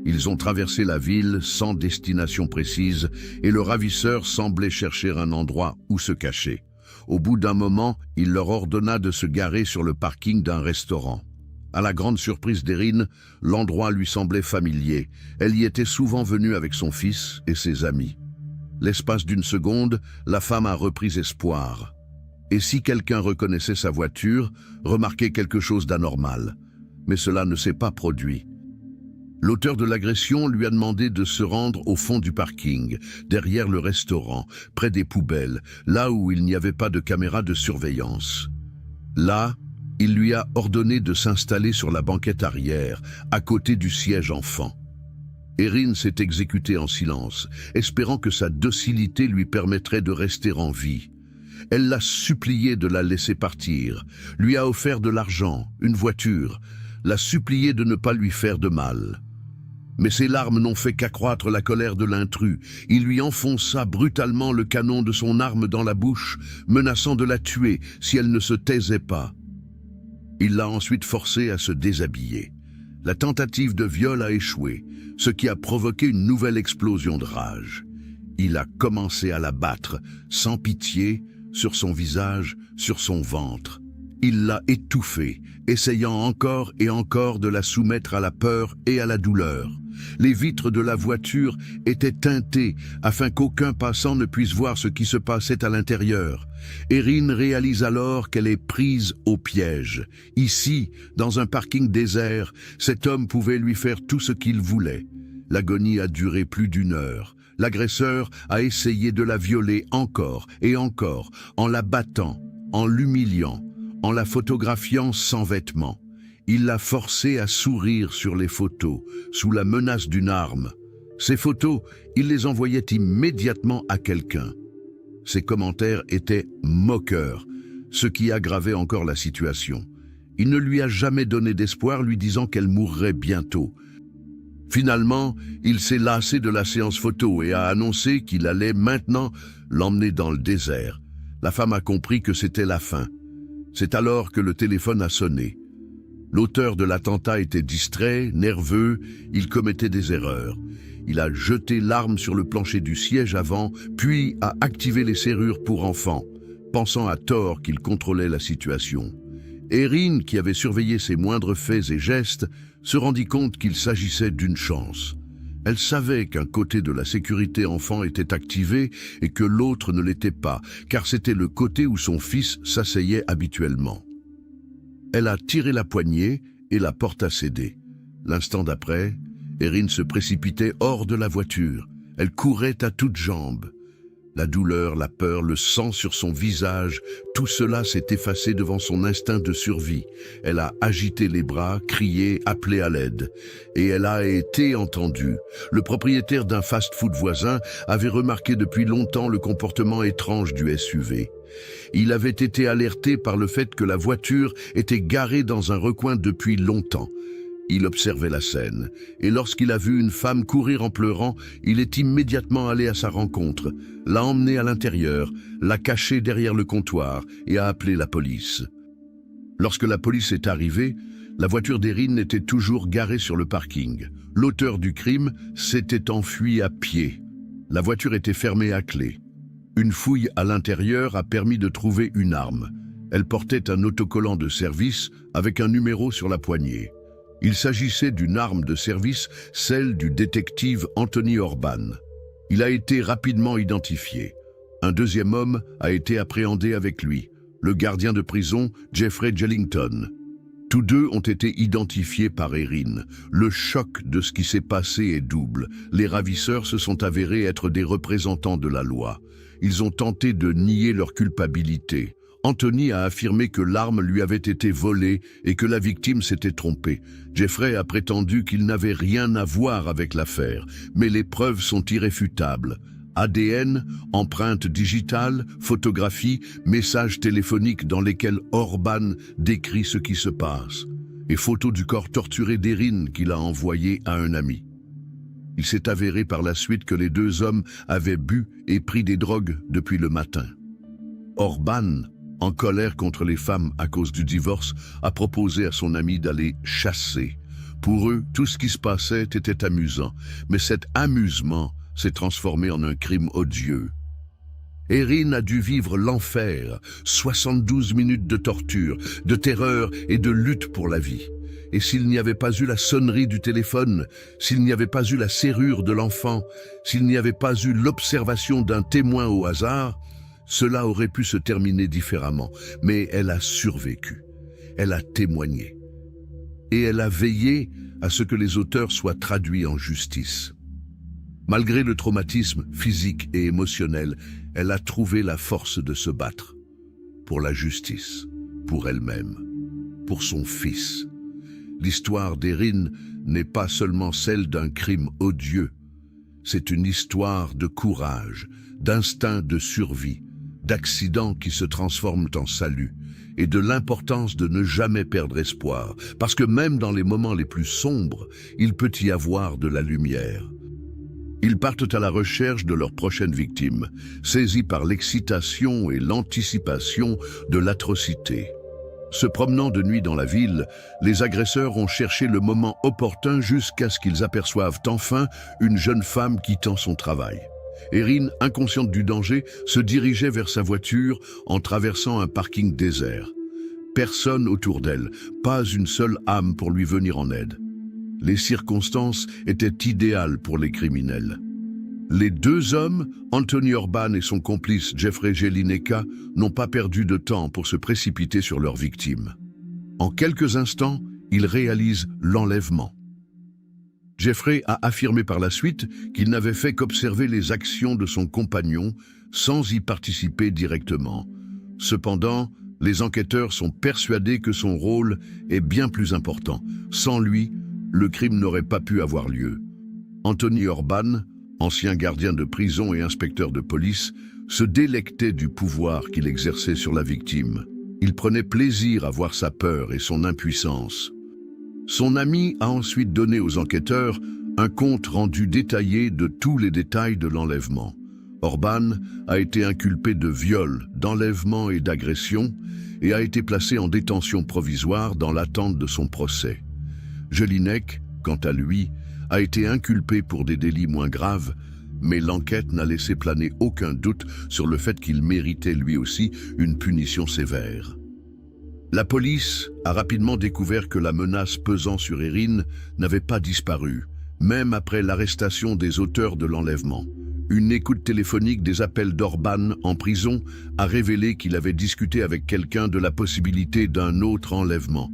Speaker 1: Ils ont traversé la ville sans destination précise et le ravisseur semblait chercher un endroit où se cacher. Au bout d'un moment, il leur ordonna de se garer sur le parking d'un restaurant. À la grande surprise d'Erin, l'endroit lui semblait familier. Elle y était souvent venue avec son fils et ses amis. L'espace d'une seconde, la femme a repris espoir. Et si quelqu'un reconnaissait sa voiture, remarquait quelque chose d'anormal. Mais cela ne s'est pas produit. L'auteur de l'agression lui a demandé de se rendre au fond du parking, derrière le restaurant, près des poubelles, là où il n'y avait pas de caméra de surveillance. Là, il lui a ordonné de s'installer sur la banquette arrière, à côté du siège enfant. Erin s'est exécutée en silence, espérant que sa docilité lui permettrait de rester en vie. Elle l'a supplié de la laisser partir, lui a offert de l'argent, une voiture, l'a supplié de ne pas lui faire de mal. Mais ses larmes n'ont fait qu'accroître la colère de l'intrus. Il lui enfonça brutalement le canon de son arme dans la bouche, menaçant de la tuer si elle ne se taisait pas. Il l'a ensuite forcée à se déshabiller. La tentative de viol a échoué, ce qui a provoqué une nouvelle explosion de rage. Il a commencé à la battre, sans pitié, sur son visage, sur son ventre. Il l'a étouffée, essayant encore et encore de la soumettre à la peur et à la douleur. Les vitres de la voiture étaient teintées afin qu'aucun passant ne puisse voir ce qui se passait à l'intérieur. Erin réalise alors qu'elle est prise au piège. Ici, dans un parking désert, cet homme pouvait lui faire tout ce qu'il voulait. L'agonie a duré plus d'1 heure. L'agresseur a essayé de la violer encore et encore, en la battant, en l'humiliant, en la photographiant sans vêtements. Il l'a forcée à sourire sur les photos, sous la menace d'une arme. Ces photos, il les envoyait immédiatement à quelqu'un. Ses commentaires étaient moqueurs, ce qui aggravait encore la situation. Il ne lui a jamais donné d'espoir, lui disant qu'elle mourrait bientôt. Finalement, il s'est lassé de la séance photo et a annoncé qu'il allait maintenant l'emmener dans le désert. La femme a compris que c'était la fin. C'est alors que le téléphone a sonné. L'auteur de l'attentat était distrait, nerveux, il commettait des erreurs. Il a jeté l'arme sur le plancher du siège avant, puis a activé les serrures pour enfants, pensant à tort qu'il contrôlait la situation. Erin, qui avait surveillé ses moindres faits et gestes, se rendit compte qu'il s'agissait d'une chance. Elle savait qu'un côté de la sécurité enfant était activé et que l'autre ne l'était pas, car c'était le côté où son fils s'asseyait habituellement. Elle a tiré la poignée et la porte a cédé. L'instant d'après, Erin se précipitait hors de la voiture. Elle courait à toutes jambes. La douleur, la peur, le sang sur son visage, tout cela s'est effacé devant son instinct de survie. Elle a agité les bras, crié, appelé à l'aide. Et elle a été entendue. Le propriétaire d'un fast-food voisin avait remarqué depuis longtemps le comportement étrange du SUV. Il avait été alerté par le fait que la voiture était garée dans un recoin depuis longtemps. Il observait la scène, et lorsqu'il a vu une femme courir en pleurant, il est immédiatement allé à sa rencontre, l'a emmenée à l'intérieur, l'a cachée derrière le comptoir et a appelé la police. Lorsque la police est arrivée, la voiture d'Erin était toujours garée sur le parking. L'auteur du crime s'était enfui à pied. La voiture était fermée à clé. Une fouille à l'intérieur a permis de trouver une arme. Elle portait un autocollant de service avec un numéro sur la poignée. Il s'agissait d'une arme de service, celle du détective Anthony Orban. Il a été rapidement identifié. Un deuxième homme a été appréhendé avec lui, le gardien de prison Jeffrey Jellington. Tous deux ont été identifiés par Erin. Le choc de ce qui s'est passé est double. Les ravisseurs se sont avérés être des représentants de la loi. Ils ont tenté de nier leur culpabilité. Anthony a affirmé que l'arme lui avait été volée et que la victime s'était trompée. Jeffrey a prétendu qu'il n'avait rien à voir avec l'affaire, mais les preuves sont irréfutables. ADN, empreintes digitales, photographies, messages téléphoniques dans lesquels Orban décrit ce qui se passe, et photos du corps torturé d'Erin qu'il a envoyé à un ami. Il s'est avéré par la suite que les deux hommes avaient bu et pris des drogues depuis le matin. Orban, en colère contre les femmes à cause du divorce, a proposé à son ami d'aller chasser. Pour eux, tout ce qui se passait était amusant, mais cet amusement s'est transformé en un crime odieux. Erin a dû vivre l'enfer, 72 minutes de torture, de terreur et de lutte pour la vie. Et s'il n'y avait pas eu la sonnerie du téléphone, s'il n'y avait pas eu la serrure de l'enfant, s'il n'y avait pas eu l'observation d'un témoin au hasard, cela aurait pu se terminer différemment, mais elle a survécu. Elle a témoigné. Et elle a veillé à ce que les auteurs soient traduits en justice. Malgré le traumatisme physique et émotionnel, elle a trouvé la force de se battre. Pour la justice, pour elle-même, pour son fils. L'histoire d'Erin n'est pas seulement celle d'un crime odieux. C'est une histoire de courage, d'instinct de survie, d'accidents qui se transforment en salut, et de l'importance de ne jamais perdre espoir, parce que même dans les moments les plus sombres, il peut y avoir de la lumière. Ils partent à la recherche de leur prochaine victime, saisis par l'excitation et l'anticipation de l'atrocité. Se promenant de nuit dans la ville, les agresseurs ont cherché le moment opportun jusqu'à ce qu'ils aperçoivent enfin une jeune femme quittant son travail. Erin, inconsciente du danger, se dirigeait vers sa voiture en traversant un parking désert. Personne autour d'elle, pas une seule âme pour lui venir en aide. Les circonstances étaient idéales pour les criminels. Les deux hommes, Anthony Orban et son complice Jeffrey Jelinek, n'ont pas perdu de temps pour se précipiter sur leur victime. En quelques instants, ils réalisent l'enlèvement. Jeffrey a affirmé par la suite qu'il n'avait fait qu'observer les actions de son compagnon sans y participer directement. Cependant, les enquêteurs sont persuadés que son rôle est bien plus important. Sans lui, le crime n'aurait pas pu avoir lieu. Anthony Orban, ancien gardien de prison et inspecteur de police, se délectait du pouvoir qu'il exerçait sur la victime. Il prenait plaisir à voir sa peur et son impuissance. Son ami a ensuite donné aux enquêteurs un compte rendu détaillé de tous les détails de l'enlèvement. Orban a été inculpé de viol, d'enlèvement et d'agression et a été placé en détention provisoire dans l'attente de son procès. Jelinek, quant à lui, a été inculpé pour des délits moins graves, mais l'enquête n'a laissé planer aucun doute sur le fait qu'il méritait lui aussi une punition sévère. La police a rapidement découvert que la menace pesant sur Erin n'avait pas disparu, même après l'arrestation des auteurs de l'enlèvement. Une écoute téléphonique des appels d'Orban en prison a révélé qu'il avait discuté avec quelqu'un de la possibilité d'un autre enlèvement.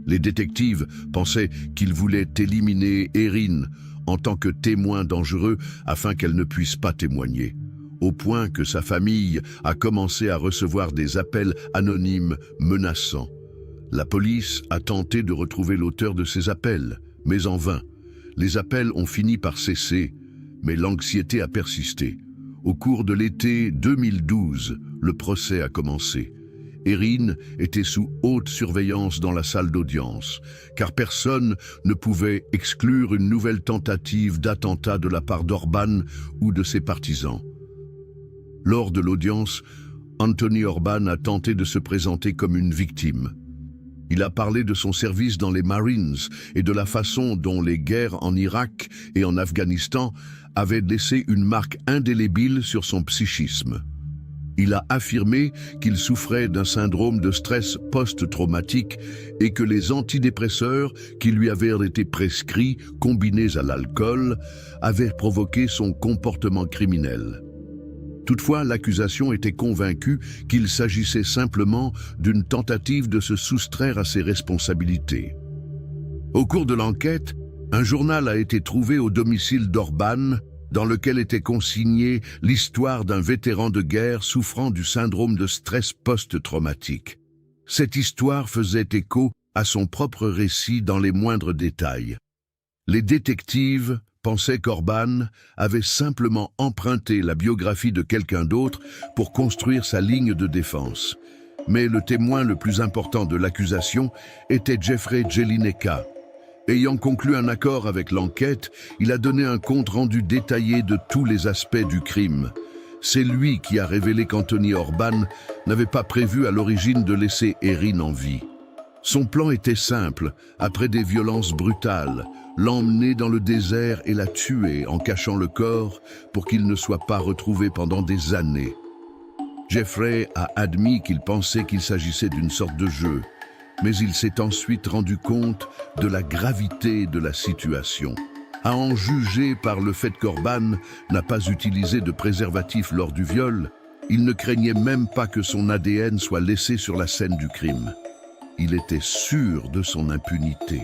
Speaker 1: Les détectives pensaient qu'il voulait éliminer Erin en tant que témoin dangereux afin qu'elle ne puisse pas témoigner, au point que sa famille a commencé à recevoir des appels anonymes menaçants. La police a tenté de retrouver l'auteur de ces appels, mais en vain. Les appels ont fini par cesser, mais l'anxiété a persisté. Au cours de l'été 2012, le procès a commencé. Erin était sous haute surveillance dans la salle d'audience, car personne ne pouvait exclure une nouvelle tentative d'attentat de la part d'Orban ou de ses partisans. Lors de l'audience, Anthony Orban a tenté de se présenter comme une victime. Il a parlé de son service dans les Marines et de la façon dont les guerres en Irak et en Afghanistan avaient laissé une marque indélébile sur son psychisme. Il a affirmé qu'il souffrait d'un syndrome de stress post-traumatique et que les antidépresseurs qui lui avaient été prescrits, combinés à l'alcool, avaient provoqué son comportement criminel. Toutefois, l'accusation était convaincue qu'il s'agissait simplement d'une tentative de se soustraire à ses responsabilités. Au cours de l'enquête, un journal a été trouvé au domicile d'Orban, dans lequel était consignée l'histoire d'un vétéran de guerre souffrant du syndrome de stress post-traumatique. Cette histoire faisait écho à son propre récit dans les moindres détails. Les détectives pensaient qu'Orban avait simplement emprunté la biographie de quelqu'un d'autre pour construire sa ligne de défense. Mais le témoin le plus important de l'accusation était Jeffrey Jelinek. Ayant conclu un accord avec l'enquête, il a donné un compte rendu détaillé de tous les aspects du crime. C'est lui qui a révélé qu'Anthony Orban n'avait pas prévu à l'origine de laisser Erin en vie. Son plan était simple, après des violences brutales, l'emmener dans le désert et la tuer en cachant le corps pour qu'il ne soit pas retrouvé pendant des années. Jeffrey a admis qu'il pensait qu'il s'agissait d'une sorte de jeu, mais il s'est ensuite rendu compte de la gravité de la situation. À en juger par le fait qu'Orban n'a pas utilisé de préservatif lors du viol, il ne craignait même pas que son ADN soit laissé sur la scène du crime. Il était sûr de son impunité.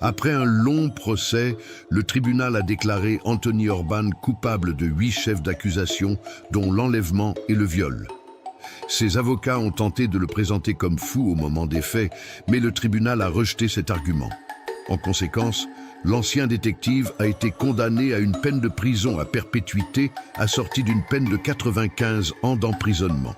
Speaker 1: Après un long procès, le tribunal a déclaré Anthony Orban coupable de 8 chefs d'accusation, dont l'enlèvement et le viol. Ses avocats ont tenté de le présenter comme fou au moment des faits, mais le tribunal a rejeté cet argument. En conséquence, l'ancien détective a été condamné à une peine de prison à perpétuité assortie d'une peine de 95 ans d'emprisonnement.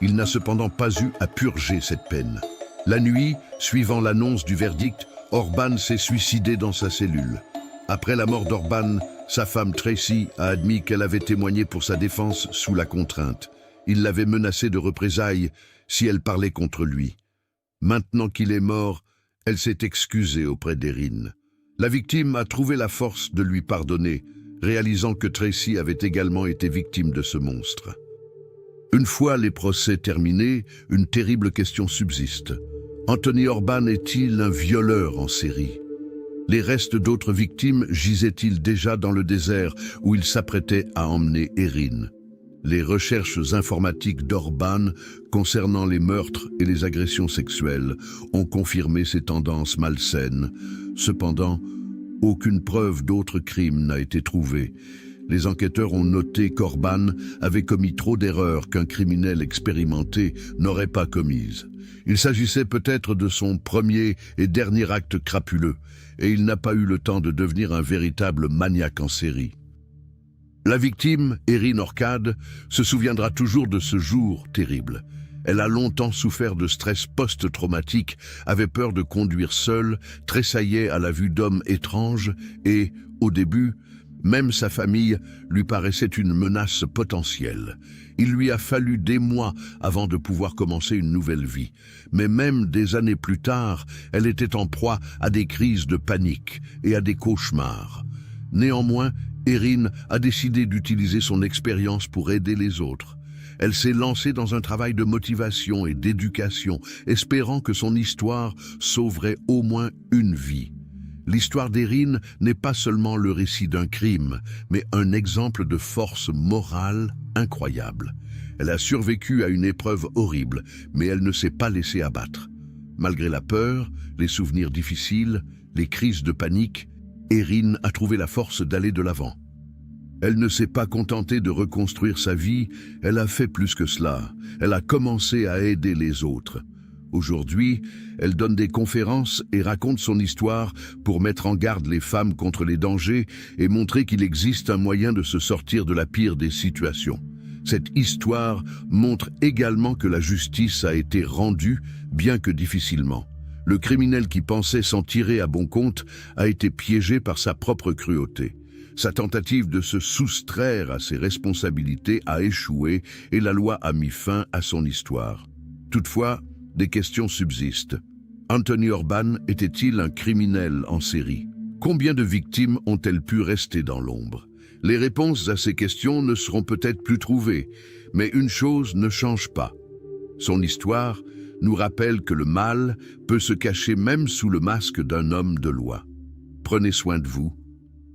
Speaker 1: Il n'a cependant pas eu à purger cette peine. La nuit, suivant l'annonce du verdict, Orban s'est suicidé dans sa cellule. Après la mort d'Orban, sa femme Tracy a admis qu'elle avait témoigné pour sa défense sous la contrainte. Il l'avait menacée de représailles si elle parlait contre lui. Maintenant qu'il est mort, elle s'est excusée auprès d'Erin. La victime a trouvé la force de lui pardonner, réalisant que Tracy avait également été victime de ce monstre. Une fois les procès terminés, une terrible question subsiste. Anthony Orban est-il un violeur en série? Les restes d'autres victimes gisaient-ils déjà dans le désert où il s'apprêtait à emmener Erin? Les recherches informatiques d'Orban concernant les meurtres et les agressions sexuelles ont confirmé ces tendances malsaines. Cependant, Aucune preuve d'autre crime n'a été trouvée. Les enquêteurs ont noté qu'Orban avait commis trop d'erreurs qu'un criminel expérimenté n'aurait pas commises. Il s'agissait peut-être de son premier et dernier acte crapuleux, et il n'a pas eu le temps de devenir un véritable maniaque en série. La victime, Erin Orcade, se souviendra toujours de ce jour terrible. Elle a longtemps souffert de stress post-traumatique, avait peur de conduire seule, tressaillait à la vue d'hommes étranges et, au début, même sa famille lui paraissait une menace potentielle. Il lui a fallu des mois avant de pouvoir commencer une nouvelle vie. Mais même des années plus tard, elle était en proie à des crises de panique et à des cauchemars. Néanmoins, Erin a décidé d'utiliser son expérience pour aider les autres. Elle s'est lancée dans un travail de motivation et d'éducation, espérant que son histoire sauverait au moins une vie. L'histoire d'Erin n'est pas seulement le récit d'un crime, mais un exemple de force morale incroyable. Elle a survécu à une épreuve horrible, mais elle ne s'est pas laissée abattre. Malgré la peur, les souvenirs difficiles, les crises de panique, Erin a trouvé la force d'aller de l'avant. Elle ne s'est pas contentée de reconstruire sa vie, elle a fait plus que cela. Elle a commencé à aider les autres. Aujourd'hui, elle donne des conférences et raconte son histoire pour mettre en garde les femmes contre les dangers et montrer qu'il existe un moyen de se sortir de la pire des situations. Cette histoire montre également que la justice a été rendue, bien que difficilement. Le criminel qui pensait s'en tirer à bon compte a été piégé par sa propre cruauté. Sa tentative de se soustraire à ses responsabilités a échoué et la loi a mis fin à son histoire. Toutefois, des questions subsistent. Anthony Orban était-il un criminel en série? Combien de victimes ont-elles pu rester dans l'ombre? Les réponses à ces questions ne seront peut-être plus trouvées, mais une chose ne change pas. Son histoire nous rappelle que le mal peut se cacher même sous le masque d'un homme de loi. Prenez soin de vous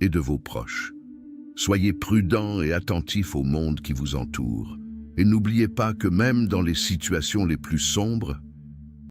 Speaker 1: et de vos proches. Soyez prudents et attentifs au monde qui vous entoure. Et n'oubliez pas que même dans les situations les plus sombres,